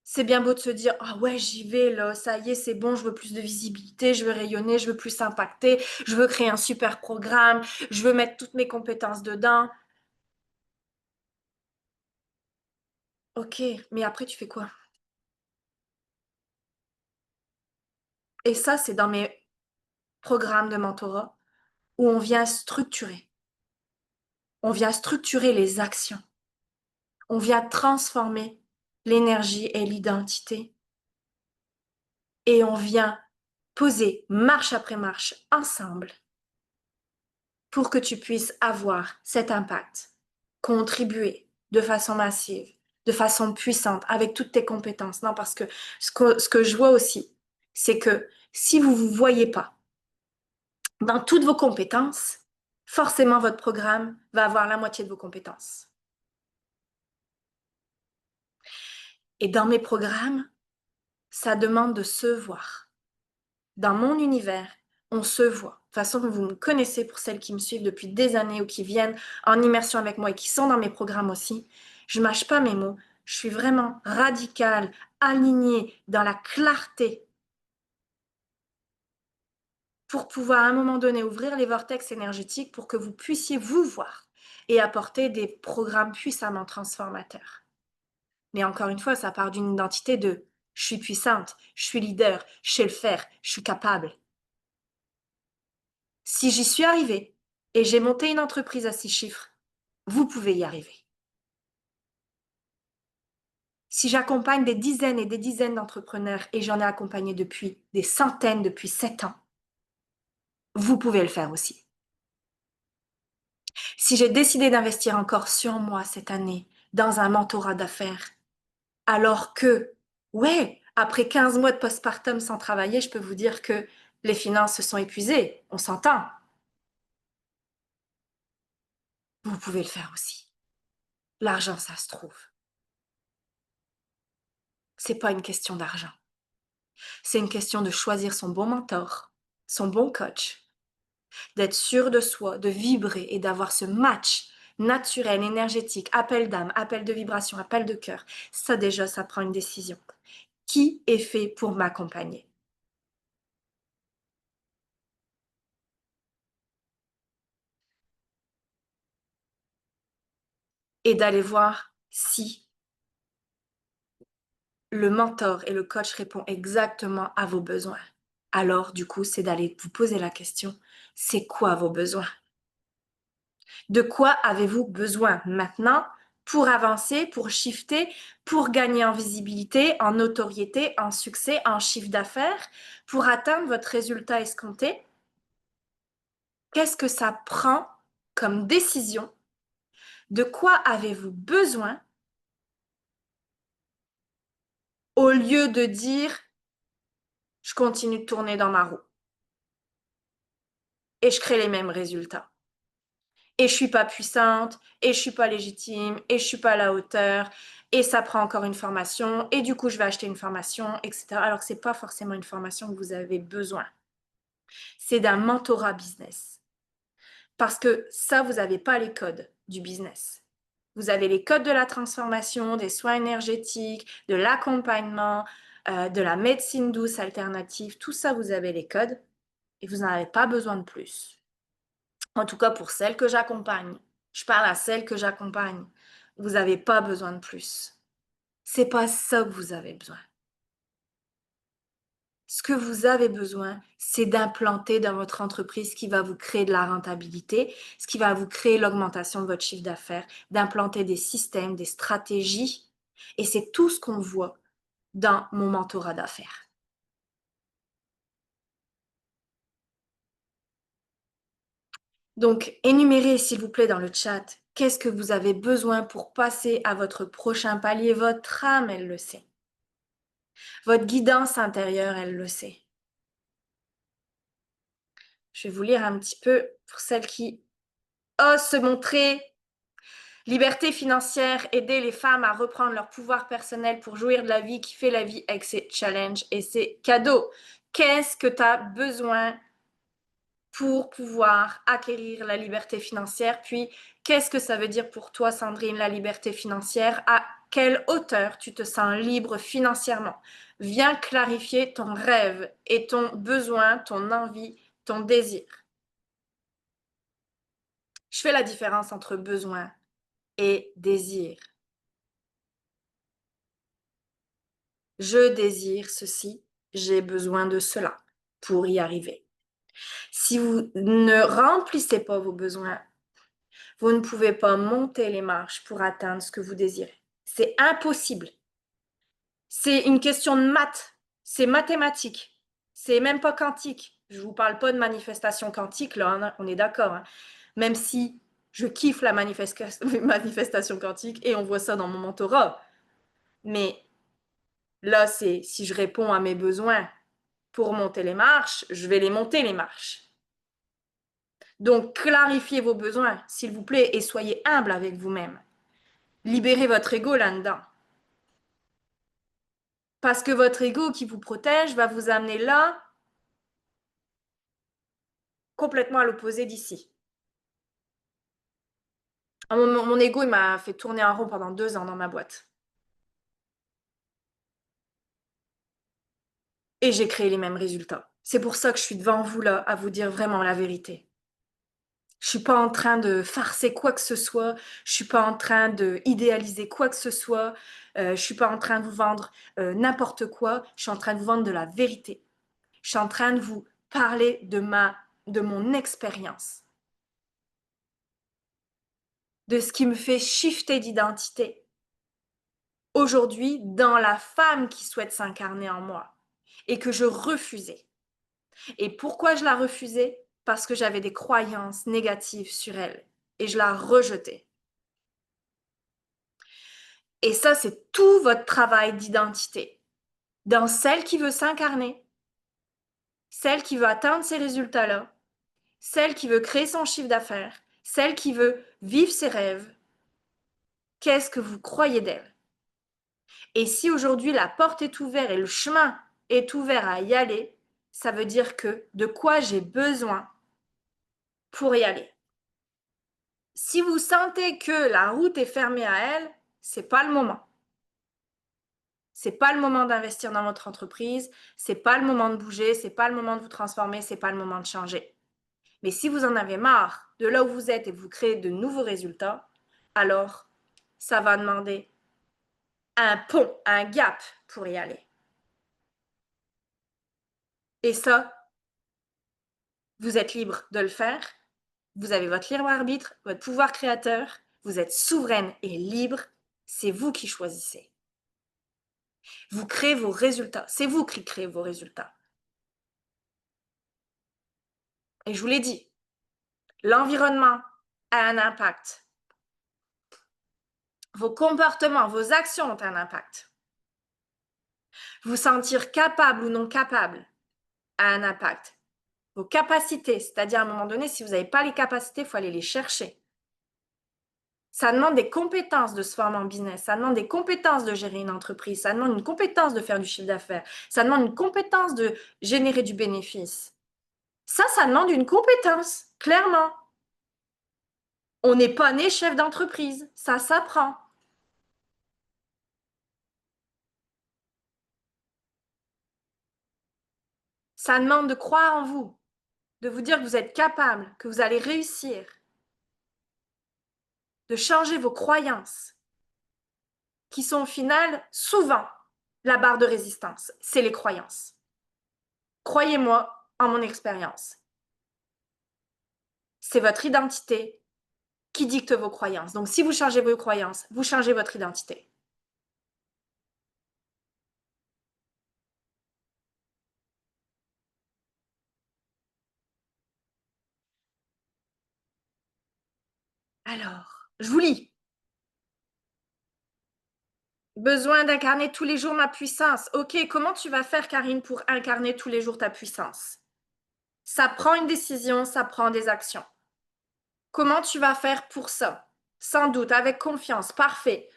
S1: C'est bien beau de se dire, ah ouais, j'y vais, là, ça y est, c'est bon, je veux plus de visibilité, je veux rayonner, je veux plus impacter, je veux créer un super programme, je veux mettre toutes mes compétences dedans. OK, mais après tu fais quoi? Et ça, c'est dans mes programmes de mentorat où on vient structurer. On vient structurer les actions. On vient transformer l'énergie et l'identité et on vient poser marche après marche ensemble pour que tu puisses avoir cet impact, contribuer de façon massive, de façon puissante, avec toutes tes compétences. Non, parce que ce que je vois aussi, c'est que si vous ne vous voyez pas dans toutes vos compétences, forcément votre programme va avoir la moitié de vos compétences. Et dans mes programmes, ça demande de se voir. Dans mon univers, on se voit. De toute façon, vous me connaissez pour celles qui me suivent depuis des années ou qui viennent en immersion avec moi et qui sont dans mes programmes aussi. Je mâche pas mes mots. Je suis vraiment radicale, alignée dans la clarté pour pouvoir à un moment donné ouvrir les vortex énergétiques pour que vous puissiez vous voir et apporter des programmes puissamment transformateurs. Mais encore une fois, ça part d'une identité de je suis puissante, je suis leader, je sais le faire, je suis capable. Si j'y suis arrivée et j'ai monté une entreprise à 6 chiffres, vous pouvez y arriver. Si j'accompagne des dizaines et des dizaines d'entrepreneurs et j'en ai accompagné depuis des centaines depuis 7 ans, vous pouvez le faire aussi. Si j'ai décidé d'investir encore sur moi cette année dans un mentorat d'affaires, alors que, ouais, après 15 mois de postpartum sans travailler, je peux vous dire que les finances se sont épuisées, on s'entend. Vous pouvez le faire aussi. L'argent, ça se trouve. C'est pas une question d'argent. C'est une question de choisir son bon mentor, son bon coach, d'être sûr de soi, de vibrer et d'avoir ce match naturel, énergétique, appel d'âme, appel de vibration, appel de cœur. Ça déjà, ça prend une décision. Qui est fait pour m'accompagner? Et d'aller voir si le mentor et le coach répond exactement à vos besoins. Alors, du coup, c'est d'aller vous poser la question, c'est quoi vos besoins? De quoi avez-vous besoin maintenant pour avancer, pour shifter, pour gagner en visibilité, en notoriété, en succès, en chiffre d'affaires, pour atteindre votre résultat escompté? Qu'est-ce que ça prend comme décision? De quoi avez-vous besoin au lieu de dire je continue de tourner dans ma roue et je crée les mêmes résultats? Et je suis pas puissante, et je suis pas légitime, et je suis pas à la hauteur, et ça prend encore une formation, et du coup je vais acheter une formation, etc. Alors que c'est pas forcément une formation que vous avez besoin. C'est d'un mentorat business. Parce que ça, vous n'avez pas les codes du business. Vous avez les codes de la transformation, des soins énergétiques, de l'accompagnement, de la médecine douce alternative. Tout ça, vous avez les codes et vous n'en avez pas besoin de plus. En tout cas, pour celles que j'accompagne. Je parle à celles que j'accompagne. Vous n'avez pas besoin de plus. C'est pas ça que vous avez besoin. Ce que vous avez besoin, c'est d'implanter dans votre entreprise ce qui va vous créer de la rentabilité, ce qui va vous créer l'augmentation de votre chiffre d'affaires, d'implanter des systèmes, des stratégies. Et c'est tout ce qu'on voit dans mon mentorat d'affaires. Donc, énumérez, s'il vous plaît, dans le chat, qu'est-ce que vous avez besoin pour passer à votre prochain palier. Votre âme, elle le sait. Votre guidance intérieure, elle le sait. Je vais vous lire un petit peu pour celles qui osent se montrer. Liberté financière, aider les femmes à reprendre leur pouvoir personnel pour jouir de la vie, kiffer la vie avec ses challenges et ses cadeaux. Qu'est-ce que tu as besoin pour pouvoir acquérir la liberté financière? Puis, qu'est-ce que ça veut dire pour toi, Sandrine, la liberté financière? À quelle hauteur tu te sens libre financièrement? Viens clarifier ton rêve et ton besoin, ton envie, ton désir. Je fais la différence entre besoin et désir. Je désire ceci, j'ai besoin de cela pour y arriver. Si vous ne remplissez pas vos besoins, vous ne pouvez pas monter les marches pour atteindre ce que vous désirez. C'est impossible. C'est une question de maths, c'est mathématique, c'est même pas quantique. Je vous parle pas de manifestation quantique, là, on est d'accord, hein. Même si je kiffe la manifestation quantique et on voit ça dans mon mentorat. Mais là, c'est si je réponds à mes besoins pour monter les marches, je vais les monter les marches. Donc, clarifiez vos besoins, s'il vous plaît, et soyez humble avec vous-même. Libérez votre ego là-dedans. Parce que votre ego qui vous protège va vous amener là, complètement à l'opposé d'ici. Mon ego, il m'a fait tourner en rond pendant 2 ans dans ma boîte. Et j'ai créé les mêmes résultats. C'est pour ça que je suis devant vous là, à vous dire vraiment la vérité. Je suis pas en train de farcer quoi que ce soit. Je suis pas en train de idéaliser quoi que ce soit. Je suis pas en train de vous vendre n'importe quoi. Je suis en train de vous vendre de la vérité. Je suis en train de vous parler de mon expérience, de ce qui me fait shifter d'identité aujourd'hui dans la femme qui souhaite s'incarner en moi et que je refusais. Et pourquoi je la refusais? Parce que j'avais des croyances négatives sur elle et je la rejetais. Et ça, c'est tout votre travail d'identité. Dans celle qui veut s'incarner, celle qui veut atteindre ces résultats-là, celle qui veut créer son chiffre d'affaires, celle qui veut vivre ses rêves, qu'est-ce que vous croyez d'elle? Et si aujourd'hui la porte est ouverte et le chemin est ouvert à y aller, ça veut dire que de quoi j'ai besoin pour y aller. Si vous sentez que la route est fermée à elle, c'est pas le moment. C'est pas le moment d'investir dans votre entreprise, c'est pas le moment de bouger, c'est pas le moment de vous transformer, c'est pas le moment de changer. Mais si vous en avez marre de là où vous êtes et que vous créez de nouveaux résultats, alors ça va demander un pont, un gap pour y aller. Et ça, vous êtes libre de le faire. Vous avez votre libre arbitre, votre pouvoir créateur. Vous êtes souveraine et libre. C'est vous qui choisissez. Vous créez vos résultats. C'est vous qui créez vos résultats. Et je vous l'ai dit, l'environnement a un impact. Vos comportements, vos actions ont un impact. Vous sentir capable ou non capable a un impact. Vos capacités, c'est-à-dire à un moment donné, si vous n'avez pas les capacités, il faut aller les chercher. Ça demande des compétences de se former en business, ça demande des compétences de gérer une entreprise, ça demande une compétence de faire du chiffre d'affaires, ça demande une compétence de générer du bénéfice. Ça demande une compétence, clairement. On n'est pas né chef d'entreprise, ça s'apprend. Ça demande de croire en vous, de vous dire que vous êtes capable, que vous allez réussir, de changer vos croyances, qui sont au final souvent la barre de résistance, c'est les croyances. Croyez-moi en mon expérience. C'est votre identité qui dicte vos croyances. Donc si vous changez vos croyances, vous changez votre identité. Alors, je vous lis. Besoin d'incarner tous les jours ma puissance. Ok, comment tu vas faire, Karine, pour incarner tous les jours ta puissance? Ça prend une décision, ça prend des actions. Comment tu vas faire pour ça? Sans doute, avec confiance, parfait.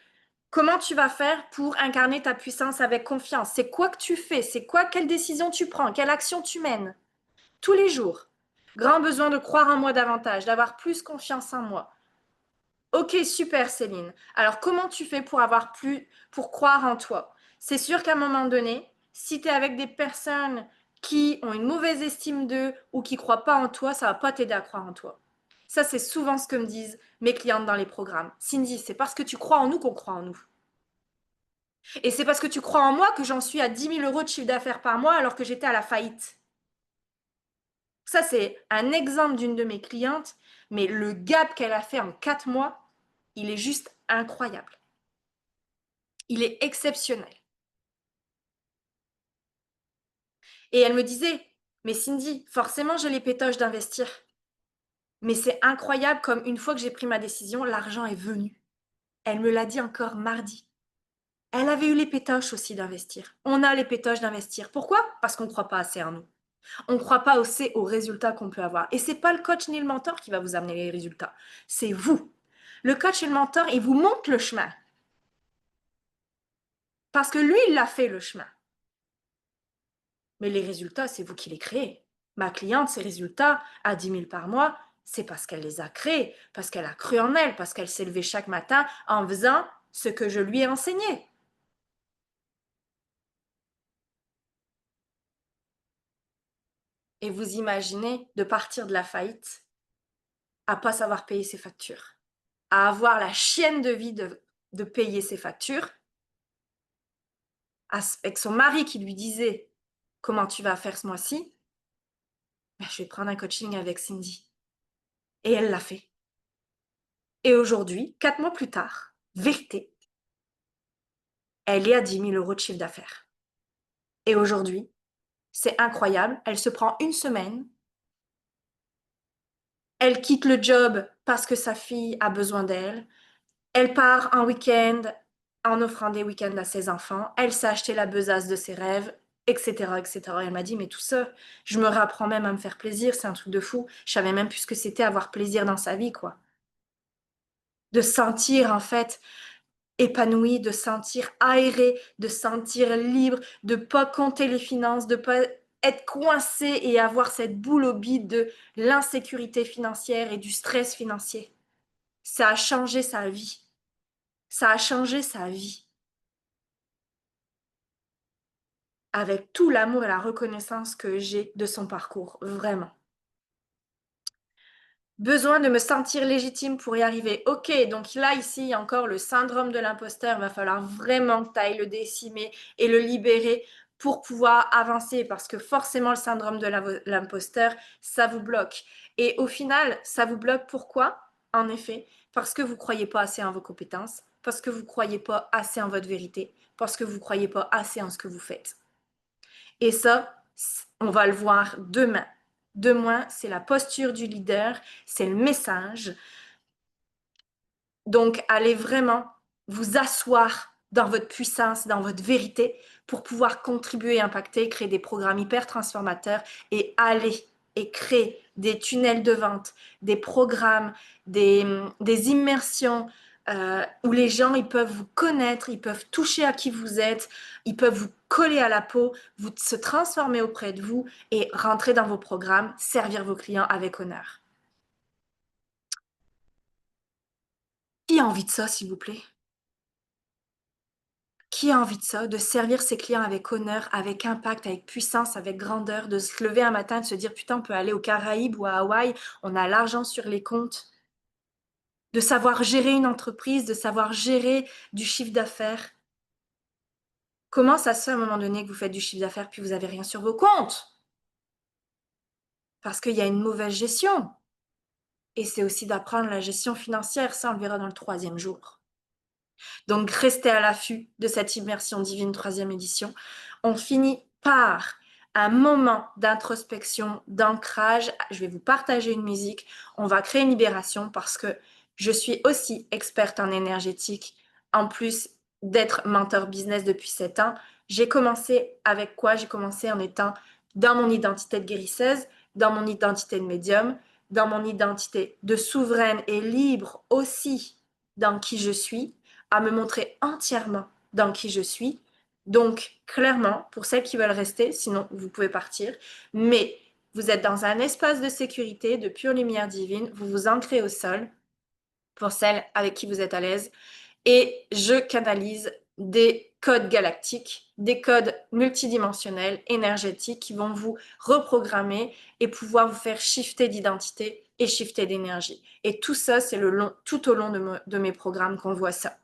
S1: Comment tu vas faire pour incarner ta puissance avec confiance? C'est quoi que tu fais? C'est quoi, quelle décision tu prends? Quelle action tu mènes? Tous les jours. Grand besoin de croire en moi davantage, d'avoir plus confiance en moi. Ok, super Céline. Alors comment tu fais pour croire en toi? C'est sûr qu'à un moment donné, si tu es avec des personnes qui ont une mauvaise estime d'eux ou qui ne croient pas en toi, ça ne va pas t'aider à croire en toi. Ça, c'est souvent ce que me disent mes clientes dans les programmes. Cindy, c'est parce que tu crois en nous qu'on croit en nous. Et c'est parce que tu crois en moi que j'en suis à 10 000 € de chiffre d'affaires par mois alors que j'étais à la faillite. Ça, c'est un exemple d'une de mes clientes, mais le gap qu'elle a fait en 4 mois, il est juste incroyable. Il est exceptionnel. Et elle me disait, mais Cindy, forcément, j'ai les pétoches d'investir. Mais c'est incroyable comme une fois que j'ai pris ma décision, l'argent est venu. Elle me l'a dit encore mardi. Elle avait eu les pétoches aussi d'investir. On a les pétoches d'investir. Pourquoi? Parce qu'on ne croit pas assez en nous. On ne croit pas assez aux résultats qu'on peut avoir. Et ce n'est pas le coach ni le mentor qui va vous amener les résultats. C'est vous. Le coach et le mentor, il vous montre le chemin. Parce que lui, il l'a fait, le chemin. Mais les résultats, c'est vous qui les créez. Ma cliente, ses résultats à 10 000 par mois, c'est parce qu'elle les a créés, parce qu'elle a cru en elle, parce qu'elle s'est levée chaque matin en faisant ce que je lui ai enseigné. Et vous imaginez de partir de la faillite à pas savoir payer ses factures, à avoir la chienne de vie de payer ses factures, avec son mari qui lui disait comment tu vas faire ce mois-ci, ben, je vais prendre un coaching avec Cindy. Et elle l'a fait. Et aujourd'hui, 4 mois plus tard, vérité, elle est à 10 000 € de chiffre d'affaires. Et aujourd'hui, c'est incroyable, elle se prend une semaine, elle quitte le job parce que sa fille a besoin d'elle, elle part en week-end en offrant des week-ends à ses enfants, elle s'est acheté la besace de ses rêves, etc., etc. Elle m'a dit, mais tout ça, je me réapprends même à me faire plaisir, c'est un truc de fou. Je savais même plus ce que c'était avoir plaisir dans sa vie, quoi. De sentir, en fait, épanoui, de sentir aéré, de sentir libre, de pas compter les finances, de pas être coincé et avoir cette boule au bide de l'insécurité financière et du stress financier. Ça a changé sa vie. Ça a changé sa vie. Avec tout l'amour et la reconnaissance que j'ai de son parcours, vraiment. Besoin de me sentir légitime pour y arriver. Ok, donc là, ici, il y a encore le syndrome de l'imposteur. Il va falloir vraiment que tu ailles le décimer et le libérer pour pouvoir avancer parce que forcément, le syndrome de l'imposteur, ça vous bloque. Et au final, ça vous bloque pourquoi? En effet, parce que vous ne croyez pas assez en vos compétences, parce que vous ne croyez pas assez en votre vérité, parce que vous ne croyez pas assez en ce que vous faites. Et ça, on va le voir demain. Demain, c'est la posture du leader, c'est le message. Donc, allez vraiment vous asseoir dans votre puissance, dans votre vérité, pour pouvoir contribuer, impacter, créer des programmes hyper transformateurs et aller et créer des tunnels de vente, des programmes, des immersions où les gens ils peuvent vous connaître, ils peuvent toucher à qui vous êtes, ils peuvent vous coller à la peau, vous se transformer auprès de vous et rentrer dans vos programmes, servir vos clients avec honneur. Qui a envie de ça, s'il vous plaît? Qui a envie de ça, de servir ses clients avec honneur, avec impact, avec puissance, avec grandeur, de se lever un matin et de se dire putain, on peut aller aux Caraïbes ou à Hawaï, on a l'argent sur les comptes, de savoir gérer une entreprise, de savoir gérer du chiffre d'affaires. Comment ça se fait à un moment donné que vous faites du chiffre d'affaires puis vous n'avez rien sur vos comptes? Parce qu'il y a une mauvaise gestion. Et c'est aussi d'apprendre la gestion financière, ça on le verra dans le 3e jour. Donc, restez à l'affût de cette immersion divine 3e édition. On finit par un moment d'introspection, d'ancrage. Je vais vous partager une musique. On va créer une libération parce que je suis aussi experte en énergétique, en plus d'être mentor business depuis 7 ans. J'ai commencé avec quoi? J'ai commencé en étant dans mon identité de guérisseuse, dans mon identité de médium, dans mon identité de souveraine et libre aussi dans qui je suis, à me montrer entièrement dans qui je suis. Donc, clairement, pour celles qui veulent rester, sinon vous pouvez partir, mais vous êtes dans un espace de sécurité, de pure lumière divine, vous vous ancrez au sol, pour celles avec qui vous êtes à l'aise, et je canalise des codes galactiques, des codes multidimensionnels, énergétiques qui vont vous reprogrammer et pouvoir vous faire shifter d'identité et shifter d'énergie. Et tout ça, c'est tout au long de mes programmes qu'on voit ça.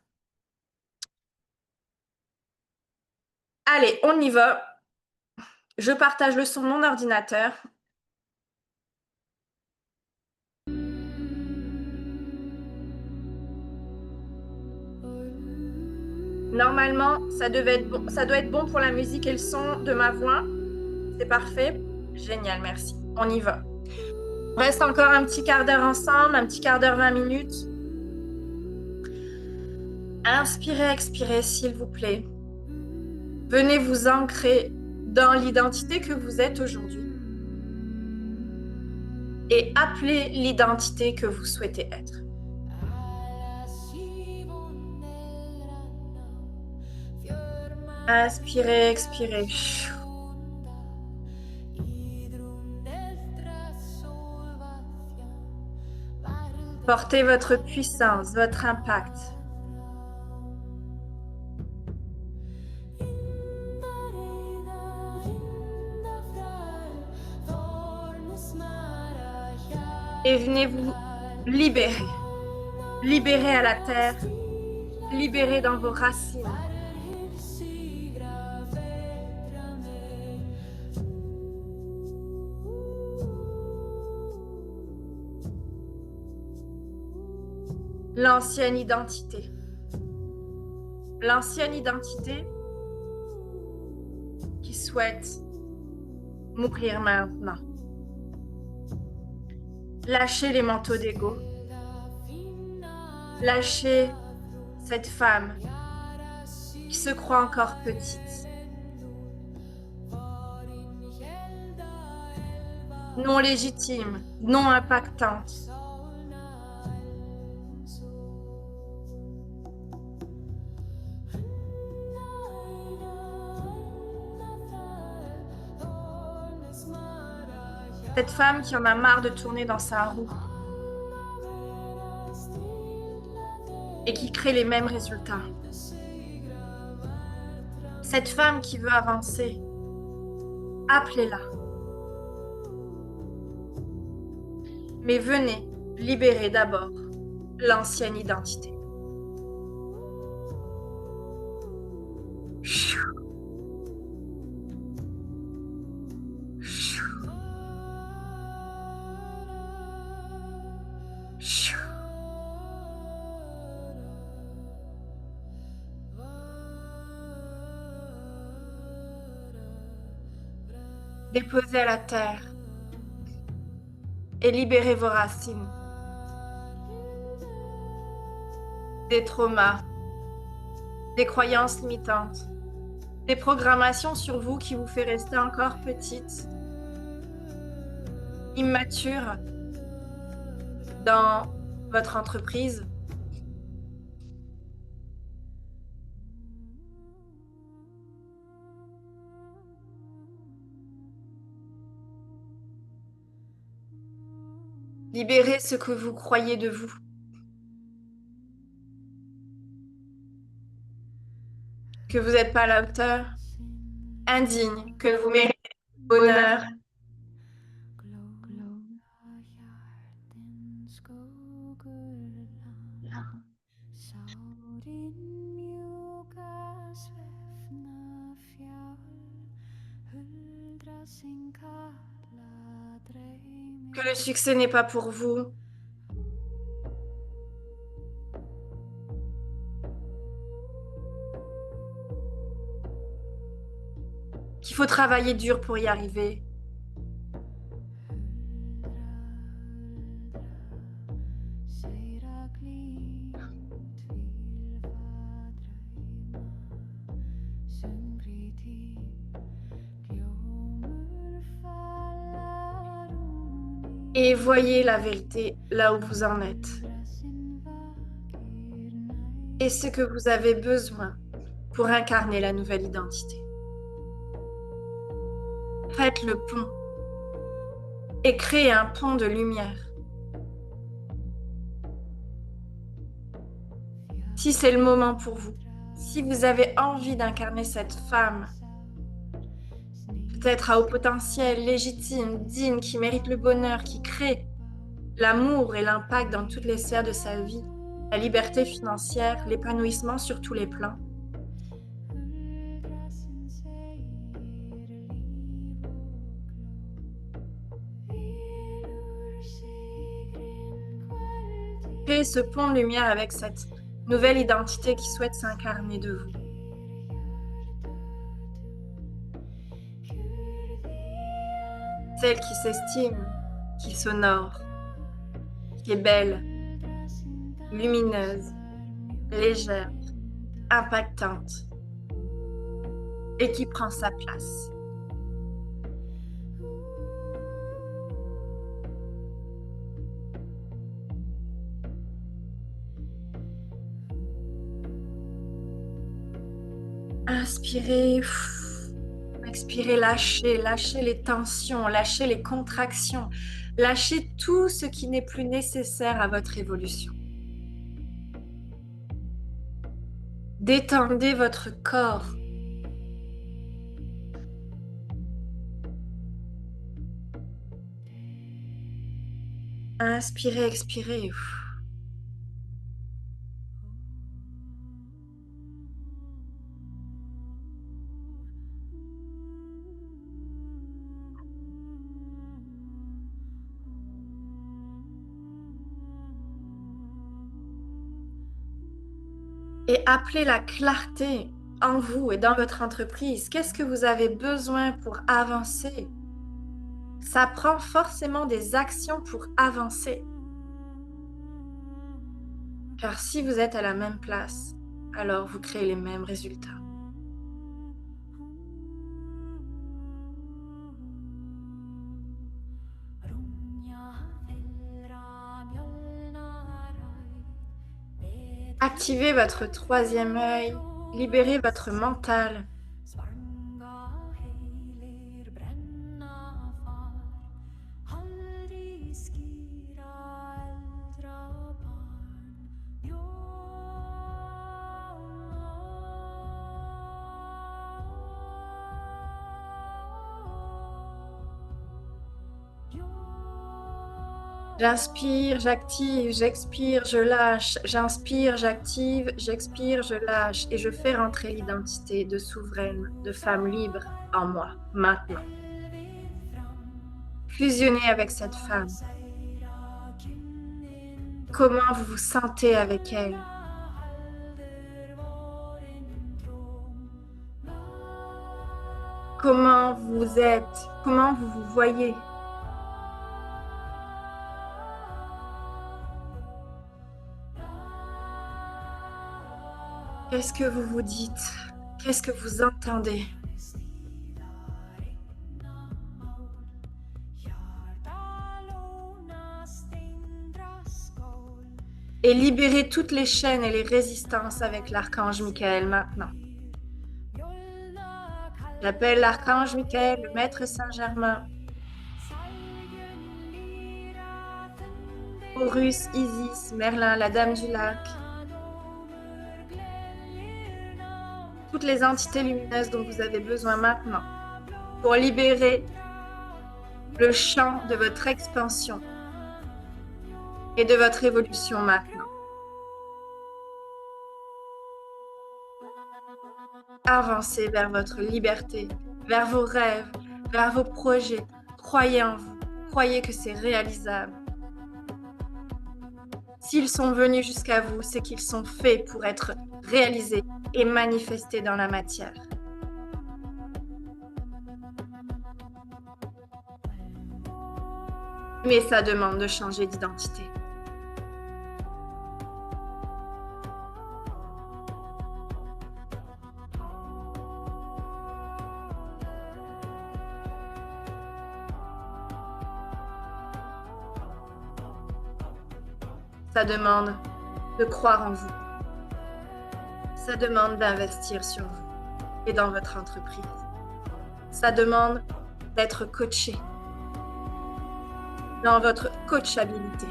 S1: Allez, on y va. Je partage le son de mon ordinateur. Normalement, ça doit être bon pour la musique et le son de ma voix. C'est parfait. Génial, merci. On y va. On reste encore un petit quart d'heure ensemble, un petit quart d'heure, 20 minutes. Inspirez, expirez, s'il vous plaît. Venez vous ancrer dans l'identité que vous êtes aujourd'hui et appelez l'identité que vous souhaitez être. Inspirez, expirez. Portez votre puissance, votre impact. Et venez vous libérer. Libérer à la terre. Libérer dans vos racines. L'ancienne identité. L'ancienne identité qui souhaite mourir maintenant. Lâchez les manteaux d'ego. Lâchez cette femme qui se croit encore petite. Non légitime, non impactante. Cette femme qui en a marre de tourner dans sa roue et qui crée les mêmes résultats. Cette femme qui veut avancer, appelez-la. Mais venez libérer d'abord l'ancienne identité. Déposez à la terre et libérez vos racines des traumas, des croyances limitantes, des programmations sur vous qui vous fait rester encore petite, immature dans votre entreprise. Libérez ce que vous croyez de vous. Que vous n'êtes pas à la hauteur, indigne, que vous méritez le bonheur. Que le succès n'est pas pour vous. Qu'il faut travailler dur pour y arriver. Et voyez la vérité là où vous en êtes. Et ce que vous avez besoin pour incarner la nouvelle identité. Faites le pont et créez un pont de lumière. Si c'est le moment pour vous, si vous avez envie d'incarner cette femme, peut-être à haut potentiel, légitime, digne, qui mérite le bonheur, qui crée l'amour et l'impact dans toutes les sphères de sa vie, la liberté financière, l'épanouissement sur tous les plans. créez ce pont de lumière avec cette nouvelle identité qui souhaite s'incarner de vous. Celle qui s'estime, qui s'honore, qui est belle, lumineuse, légère, impactante et qui prend sa place. Inspirez, expirez, lâchez, lâchez les tensions, lâchez les contractions, lâchez tout ce qui n'est plus nécessaire à votre évolution. Détendez votre corps. Inspirez, expirez. Et appelez la clarté en vous et dans votre entreprise. Qu'est-ce que vous avez besoin pour avancer? Ça prend forcément des actions pour avancer. Car si vous êtes à la même place, alors vous créez les mêmes résultats. Activez votre troisième œil, libérez votre mental. J'inspire, j'active, j'expire, je lâche. J'inspire, j'active, j'expire, je lâche. Et je fais rentrer l'identité de souveraine, de femme libre en moi, maintenant. Fusionnez avec cette femme. Comment vous vous sentez avec elle? Comment vous êtes? Comment vous vous voyez? Qu'est-ce que vous vous dites? Qu'est-ce que vous entendez? Et libérez toutes les chaînes et les résistances avec l'archange Michael maintenant. J'appelle l'archange Michael, le maître Saint-Germain, Horus, Isis, Merlin, la dame du lac, toutes les entités lumineuses dont vous avez besoin maintenant pour libérer le champ de votre expansion et de votre évolution maintenant. Avancez vers votre liberté, vers vos rêves, vers vos projets. Croyez en vous, croyez que c'est réalisable. S'ils sont venus jusqu'à vous, c'est qu'ils sont faits pour être réalisés et manifestés dans la matière. Mais ça demande de changer d'identité. Ça demande de croire en vous. Ça demande d'investir sur vous et dans votre entreprise. Ça demande d'être coaché dans votre coachabilité,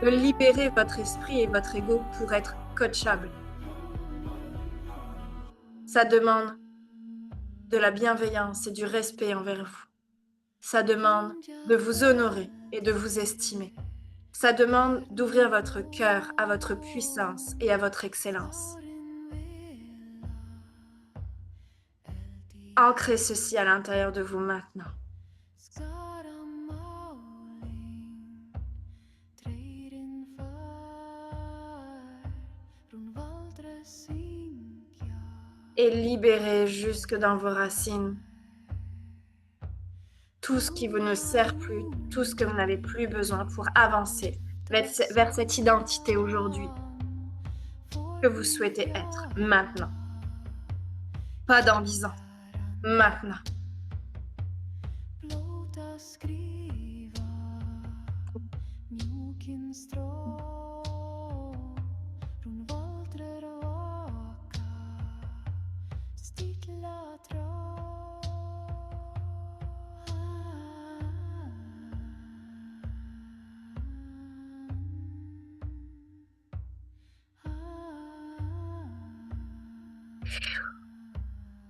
S1: de libérer votre esprit et votre ego pour être coachable. Ça demande de la bienveillance et du respect envers vous. Ça demande de vous honorer et de vous estimer. Ça demande d'ouvrir votre cœur à votre puissance et à votre excellence. Ancrez ceci à l'intérieur de vous maintenant. Et libérez jusque dans vos racines tout ce qui vous ne sert plus, tout ce que vous n'avez plus besoin pour avancer vers cette identité aujourd'hui que vous souhaitez être maintenant. Pas dans 10 ans, maintenant.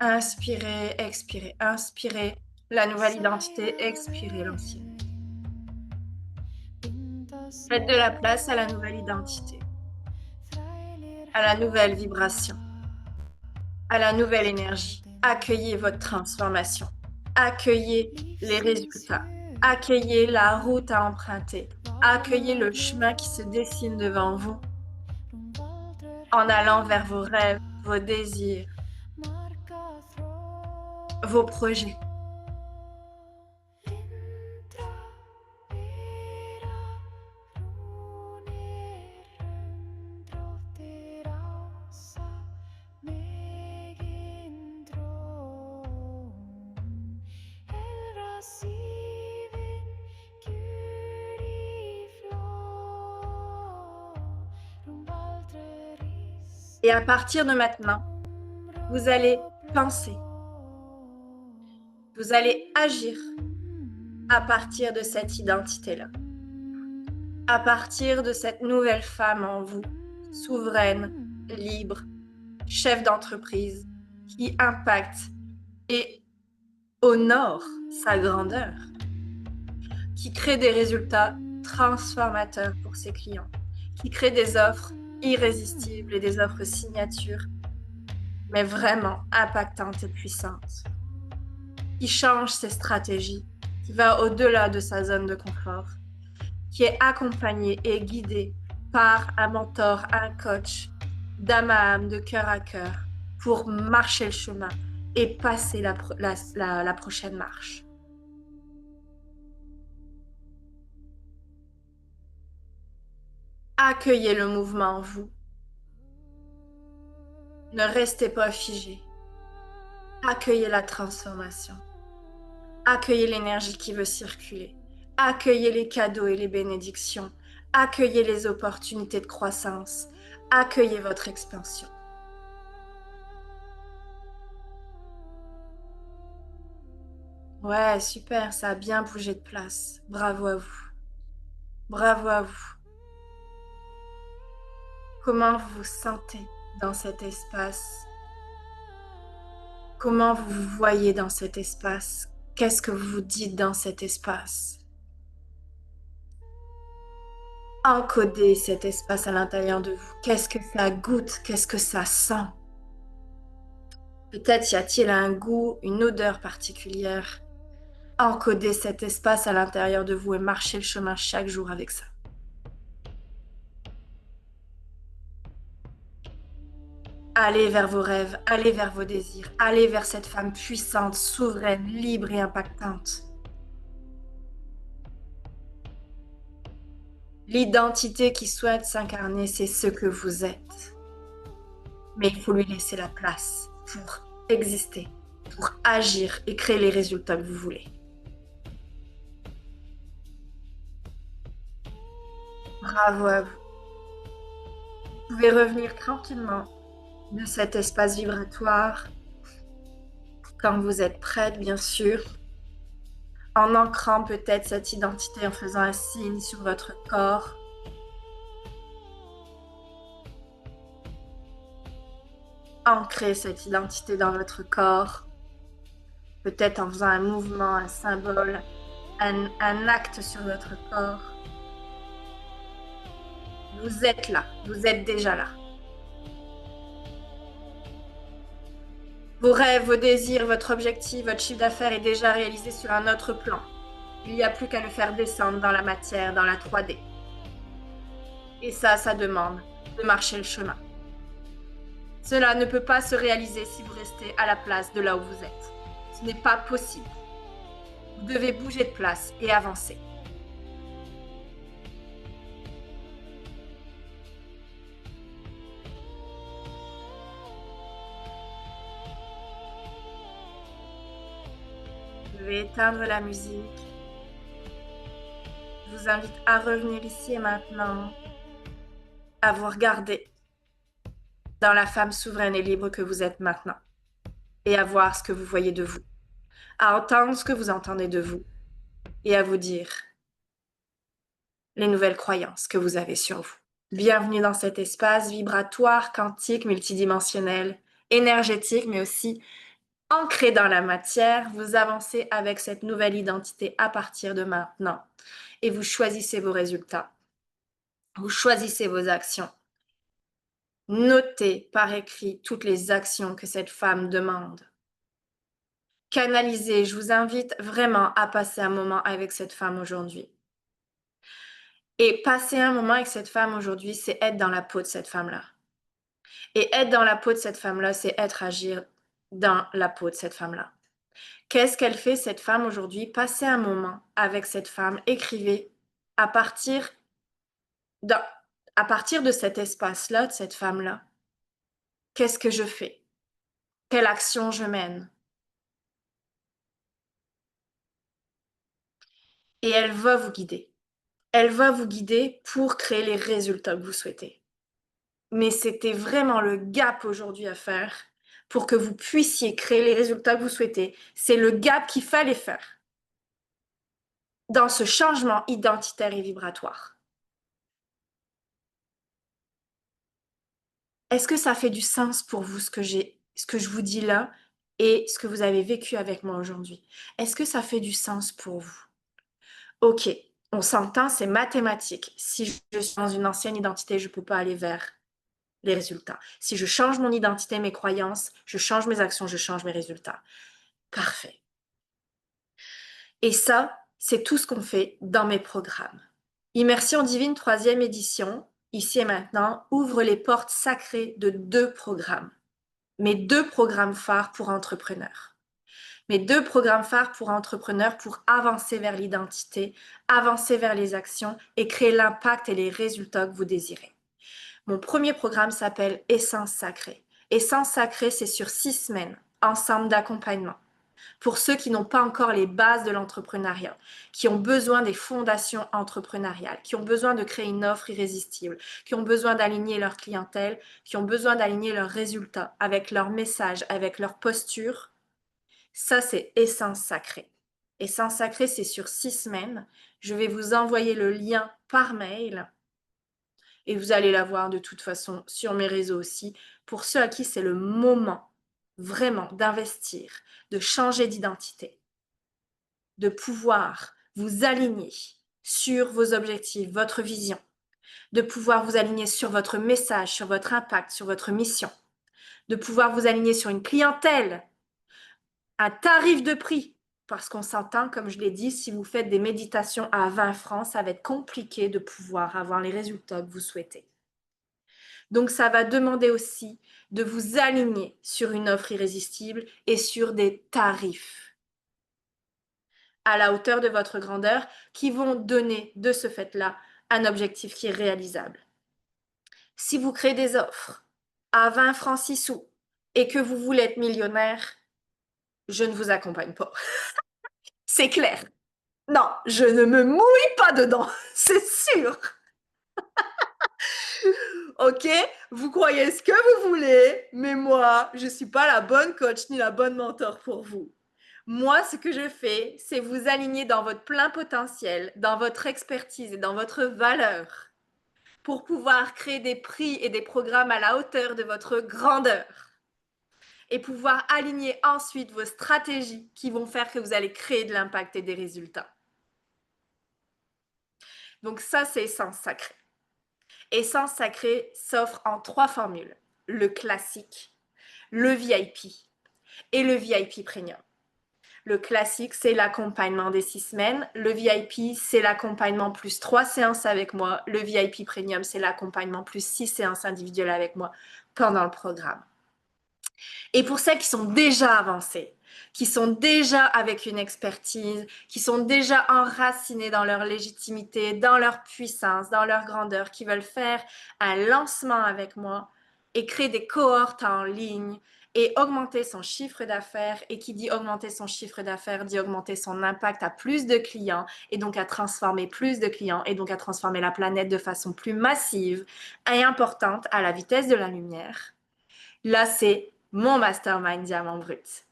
S1: Inspirez, expirez, inspirez la nouvelle identité, expirez l'ancienne. Faites de la place à la nouvelle identité, à la nouvelle vibration, à la nouvelle énergie. Accueillez votre transformation, accueillez les résultats, accueillez la route à emprunter, accueillez le chemin qui se dessine devant vous en allant vers vos rêves, vos désirs, vos projets. Et à partir de maintenant, vous allez penser, vous allez agir à partir de cette identité-là, à partir de cette nouvelle femme en vous, souveraine, libre, chef d'entreprise, qui impacte et honore sa grandeur, qui crée des résultats transformateurs pour ses clients, qui crée des offres irrésistibles et des offres signatures, mais vraiment impactantes et puissantes, qui change ses stratégies, qui va au-delà de sa zone de confort, qui est accompagné et guidé par un mentor, un coach, d'âme à âme, de cœur à cœur, pour marcher le chemin et passer la prochaine marche. Accueillez le mouvement en vous. Ne restez pas figé. Accueillez la transformation. Accueillez l'énergie qui veut circuler. Accueillez les cadeaux et les bénédictions. Accueillez les opportunités de croissance. Accueillez votre expansion. Ouais, super, ça a bien bougé de place. Bravo à vous. Bravo à vous. Comment vous vous sentez dans cet espace? Comment vous vous voyez dans cet espace? Qu'est-ce que vous vous dites dans cet espace? Encodez cet espace à l'intérieur de vous. Qu'est-ce que ça goûte? Qu'est-ce que ça sent? Peut-être y a-t-il un goût, une odeur particulière. Encodez cet espace à l'intérieur de vous et marchez le chemin chaque jour avec ça. Allez vers vos rêves, allez vers vos désirs, allez vers cette femme puissante, souveraine, libre et impactante. L'identité qui souhaite s'incarner, c'est ce que vous êtes. Mais il faut lui laisser la place pour exister, pour agir et créer les résultats que vous voulez. Bravo à vous. Vous pouvez revenir tranquillement de cet espace vibratoire quand vous êtes prête, bien sûr, en ancrant peut-être cette identité, en faisant un signe sur votre corps. Ancrez cette identité dans votre corps, peut-être en faisant un mouvement, un symbole, un acte sur votre corps. Vous êtes là, vous êtes déjà là. Vos rêves, vos désirs, votre objectif, votre chiffre d'affaires est déjà réalisé sur un autre plan. Il n'y a plus qu'à le faire descendre dans la matière, dans la 3D. Et ça demande de marcher le chemin. Cela ne peut pas se réaliser si vous restez à la place de là où vous êtes. Ce n'est pas possible. Vous devez bouger de place et avancer. Je vais éteindre la musique. Je vous invite à revenir ici et maintenant, à vous regarder dans la femme souveraine et libre que vous êtes maintenant et à voir ce que vous voyez de vous, à entendre ce que vous entendez de vous et à vous dire les nouvelles croyances que vous avez sur vous. Bienvenue dans cet espace vibratoire, quantique, multidimensionnel, énergétique, mais aussi ancré dans la matière. Vous avancez avec cette nouvelle identité à partir de maintenant et vous choisissez vos résultats. Vous choisissez vos actions. Notez par écrit toutes les actions que cette femme demande. Canalisez, je vous invite vraiment à passer un moment avec cette femme aujourd'hui. Et passer un moment avec cette femme aujourd'hui, c'est être dans la peau de cette femme-là. Et être dans la peau de cette femme-là, c'est agir dans la peau de cette femme-là. Qu'est-ce qu'elle fait, cette femme, aujourd'hui? Passez un moment avec cette femme, écrivez à partir de cet espace-là, de cette femme-là. Qu'est-ce que je fais? Quelle action je mène? Et elle va vous guider. Elle va vous guider pour créer les résultats que vous souhaitez. Mais c'était vraiment le gap aujourd'hui à faire pour que vous puissiez créer les résultats que vous souhaitez. C'est le gap qu'il fallait faire dans ce changement identitaire et vibratoire. Est-ce que ça fait du sens pour vous ce que je vous dis là et ce que vous avez vécu avec moi aujourd'hui? Est-ce que ça fait du sens pour vous? Ok, on s'entend, c'est mathématique. Si je suis dans une ancienne identité, je ne peux pas aller vers les résultats. Si je change mon identité, mes croyances, je change mes actions, je change mes résultats. Parfait. Et ça, c'est tout ce qu'on fait dans mes programmes. Immersion divine, 3e édition, ici et maintenant, ouvre les portes sacrées de 2 programmes. Mes 2 programmes phares pour entrepreneurs. Mes 2 programmes phares pour entrepreneurs pour avancer vers l'identité, avancer vers les actions et créer l'impact et les résultats que vous désirez. Mon premier programme s'appelle Essence Sacrée. Essence Sacrée, c'est sur 6 semaines, ensemble d'accompagnement. Pour ceux qui n'ont pas encore les bases de l'entrepreneuriat, qui ont besoin des fondations entrepreneuriales, qui ont besoin de créer une offre irrésistible, qui ont besoin d'aligner leur clientèle, qui ont besoin d'aligner leurs résultats avec leur message, avec leur posture, ça c'est Essence Sacrée. Essence Sacrée, c'est sur 6 semaines. Je vais vous envoyer le lien par mail et vous allez la voir de toute façon sur mes réseaux aussi. Pour ceux à qui c'est le moment vraiment d'investir, de changer d'identité, de pouvoir vous aligner sur vos objectifs, votre vision, de pouvoir vous aligner sur votre message, sur votre impact, sur votre mission, de pouvoir vous aligner sur une clientèle, un tarif de prix. Parce qu'on s'entend, comme je l'ai dit, si vous faites des méditations à 20 francs, ça va être compliqué de pouvoir avoir les résultats que vous souhaitez. Donc, ça va demander aussi de vous aligner sur une offre irrésistible et sur des tarifs à la hauteur de votre grandeur qui vont donner de ce fait-là un objectif qui est réalisable. Si vous créez des offres à 20 francs 6 sous et que vous voulez être millionnaire, je ne vous accompagne pas. C'est clair. Non, je ne me mouille pas dedans, c'est sûr. Ok, vous croyez ce que vous voulez, mais moi, je ne suis pas la bonne coach ni la bonne mentor pour vous. Moi, ce que je fais, c'est vous aligner dans votre plein potentiel, dans votre expertise et dans votre valeur pour pouvoir créer des prix et des programmes à la hauteur de votre grandeur et pouvoir aligner ensuite vos stratégies qui vont faire que vous allez créer de l'impact et des résultats. Donc ça, c'est Essence Sacrée. Essence Sacrée s'offre en 3 formules. Le classique, le VIP et le VIP Premium. Le classique, c'est l'accompagnement des 6 semaines. Le VIP, c'est l'accompagnement plus 3 séances avec moi. Le VIP Premium, c'est l'accompagnement plus 6 séances individuelles avec moi pendant le programme. Et pour celles qui sont déjà avancées, qui sont déjà avec une expertise, qui sont déjà enracinées dans leur légitimité, dans leur puissance, dans leur grandeur, qui veulent faire un lancement avec moi et créer des cohortes en ligne et augmenter son chiffre d'affaires. Et qui dit augmenter son chiffre d'affaires dit augmenter son impact à plus de clients et donc à transformer plus de clients et donc à transformer la planète de façon plus massive et importante à la vitesse de la lumière. Là, c'est mon mastermind Diamant Brut.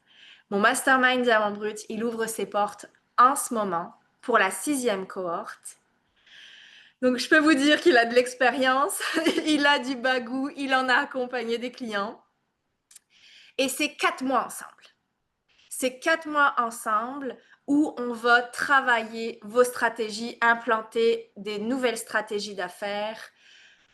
S1: Mon mastermind Diamant Brut, il ouvre ses portes en ce moment pour la 6e cohorte. Donc, je peux vous dire qu'il a de l'expérience, il a du bagou, il en a accompagné des clients. Et c'est 4 mois ensemble. C'est 4 mois ensemble où on va travailler vos stratégies, implanter des nouvelles stratégies d'affaires.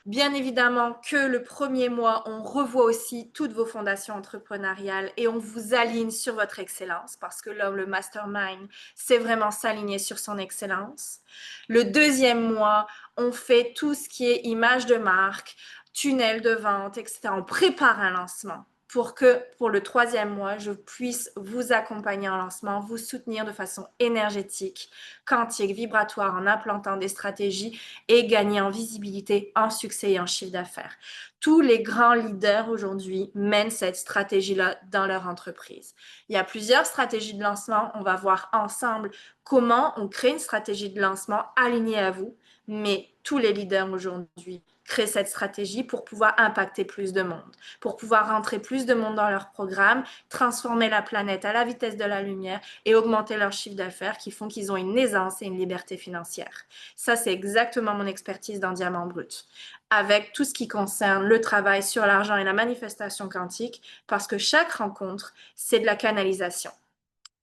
S1: Bien évidemment que le premier mois, on revoit aussi toutes vos fondations entrepreneuriales et on vous aligne sur votre excellence parce que là, le mastermind, c'est vraiment s'aligner sur son excellence. Le deuxième mois, on fait tout ce qui est image de marque, tunnel de vente, etc. On prépare un lancement pour que pour le 3e mois, je puisse vous accompagner en lancement, vous soutenir de façon énergétique, quantique, vibratoire, en implantant des stratégies et gagner en visibilité, en succès et en chiffre d'affaires. Tous les grands leaders aujourd'hui mènent cette stratégie-là dans leur entreprise. Il y a plusieurs stratégies de lancement. On va voir ensemble comment on crée une stratégie de lancement alignée à vous, mais tous les leaders aujourd'hui créent cette stratégie pour pouvoir impacter plus de monde, pour pouvoir rentrer plus de monde dans leur programme, transformer la planète à la vitesse de la lumière et augmenter leur chiffre d'affaires qui font qu'ils ont une aisance et une liberté financière. Ça, c'est exactement mon expertise dans Diamant Brut, avec tout ce qui concerne le travail sur l'argent et la manifestation quantique, parce que chaque rencontre, c'est de la canalisation.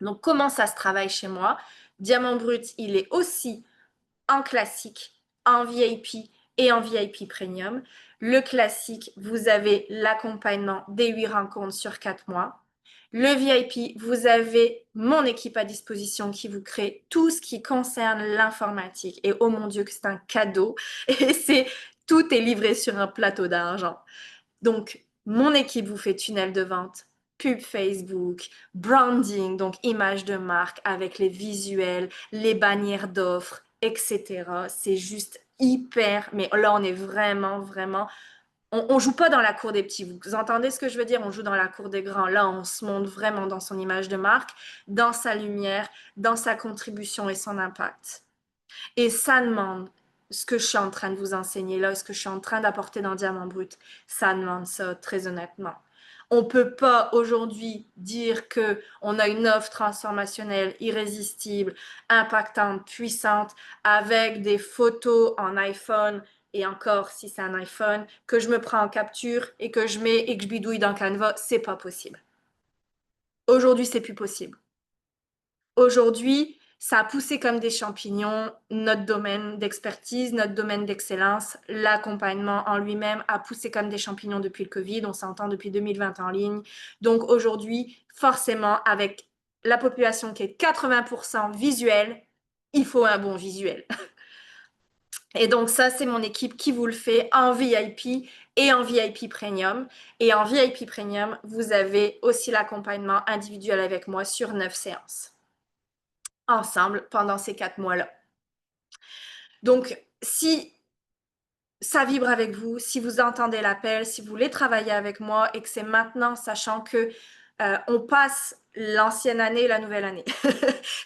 S1: Donc, comment ça se travaille chez moi? Diamant Brut, il est aussi en classique, en VIP et en VIP Premium. Le classique, vous avez l'accompagnement des 8 rencontres sur 4 mois. Le VIP, vous avez mon équipe à disposition qui vous crée tout ce qui concerne l'informatique. Et oh mon Dieu, que c'est un cadeau. Et tout est livré sur un plateau d'argent. Donc, mon équipe vous fait tunnel de vente, pub Facebook, branding, donc image de marque avec les visuels, les bannières d'offres, etc. C'est juste hyper, mais là, on est vraiment, vraiment on joue pas dans la cour des petits. Vous entendez ce que je veux dire? On joue dans la cour des grands. Là, on se montre vraiment dans son image de marque, dans sa lumière, dans sa contribution et son impact. Et ça demande ce que je suis en train de vous enseigner là, ce que je suis en train d'apporter dans Diamant Brut. Ça demande ça, très honnêtement. On ne peut pas aujourd'hui dire qu'on a une offre transformationnelle irrésistible, impactante, puissante, avec des photos en iPhone, et encore si c'est un iPhone, que je me prends en capture et que je mets et que je bidouille dans Canva, c'est pas possible. Aujourd'hui, c'est plus possible. Aujourd'hui, ça a poussé comme des champignons notre domaine d'expertise, notre domaine d'excellence. L'accompagnement en lui-même a poussé comme des champignons depuis le Covid. On s'entend depuis 2020 en ligne. Donc aujourd'hui, forcément, avec la population qui est 80% visuelle, il faut un bon visuel. Et donc ça, c'est mon équipe qui vous le fait en VIP et en VIP Premium. Et en VIP Premium, vous avez aussi l'accompagnement individuel avec moi sur 9 séances ensemble pendant ces 4 mois-là. Donc, si ça vibre avec vous, si vous entendez l'appel, si vous voulez travailler avec moi et que c'est maintenant, sachant que on passe l'ancienne année et la nouvelle année.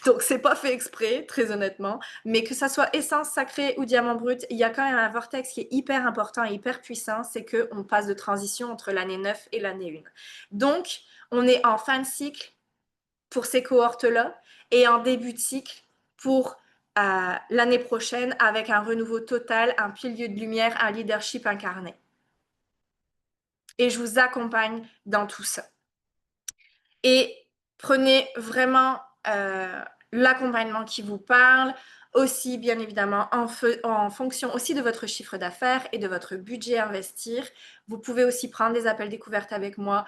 S1: Donc, c'est pas fait exprès, très honnêtement, mais que ça soit essence sacrée ou diamant brut, il y a quand même un vortex qui est hyper important et hyper puissant, c'est qu'on passe de transition entre l'année 9 et l'année 1. Donc, on est en fin de cycle pour ces cohortes-là et en début de cycle pour l'année prochaine avec un renouveau total, un pilier de lumière, un leadership incarné. Et je vous accompagne dans tout ça. Et prenez vraiment l'accompagnement qui vous parle, aussi bien évidemment en fonction aussi de votre chiffre d'affaires et de votre budget à investir. Vous pouvez aussi prendre des appels découvertes avec moi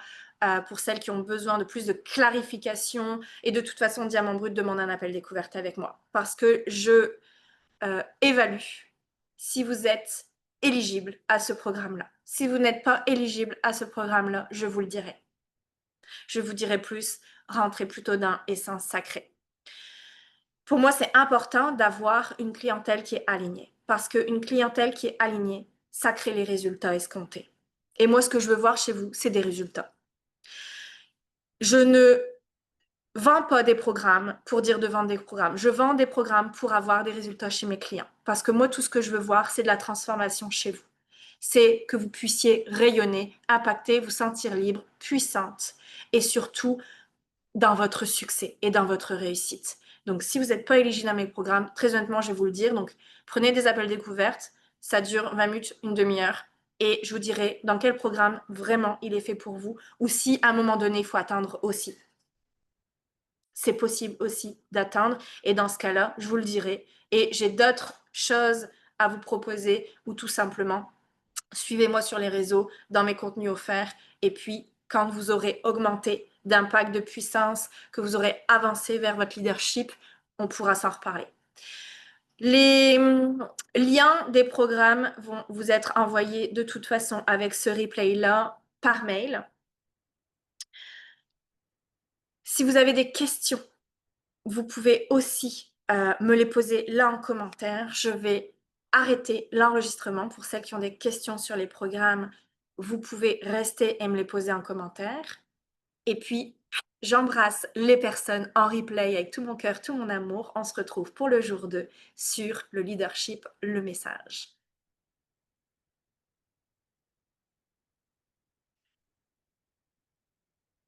S1: pour celles qui ont besoin de plus de clarification. Et de toute façon, Diamant Brut demande un appel découverte avec moi parce que je évalue si vous êtes éligible à ce programme-là. Si vous n'êtes pas éligible à ce programme-là, je vous le dirai. Je vous dirai plus, rentrez plutôt dans essence sacrée. Pour moi, c'est important d'avoir une clientèle qui est alignée parce qu'une clientèle qui est alignée, ça crée les résultats escomptés. Et moi, ce que je veux voir chez vous, c'est des résultats. Je ne vends pas des programmes pour dire de vendre des programmes. Je vends des programmes pour avoir des résultats chez mes clients. Parce que moi, tout ce que je veux voir, c'est de la transformation chez vous. C'est que vous puissiez rayonner, impacter, vous sentir libre, puissante et surtout dans votre succès et dans votre réussite. Donc, si vous n'êtes pas éligible à mes programmes, très honnêtement, je vais vous le dire. Donc, prenez des appels découvertes. Ça dure 20 minutes, une demi-heure. Et je vous dirai dans quel programme vraiment il est fait pour vous ou si à un moment donné, il faut attendre aussi. C'est possible aussi d'atteindre. Et dans ce cas-là, je vous le dirai. Et j'ai d'autres choses à vous proposer ou tout simplement, suivez-moi sur les réseaux, dans mes contenus offerts. Et puis, quand vous aurez augmenté d'impact, de puissance, que vous aurez avancé vers votre leadership, on pourra s'en reparler. Les liens des programmes vont vous être envoyés de toute façon avec ce replay-là par mail. Si vous avez des questions, vous pouvez aussi me les poser là en commentaire. Je vais arrêter l'enregistrement. Pour celles qui ont des questions sur les programmes, vous pouvez rester et me les poser en commentaire. Et puis, j'embrasse les personnes en replay avec tout mon cœur, tout mon amour. On se retrouve pour le jour 2 sur le leadership, le message.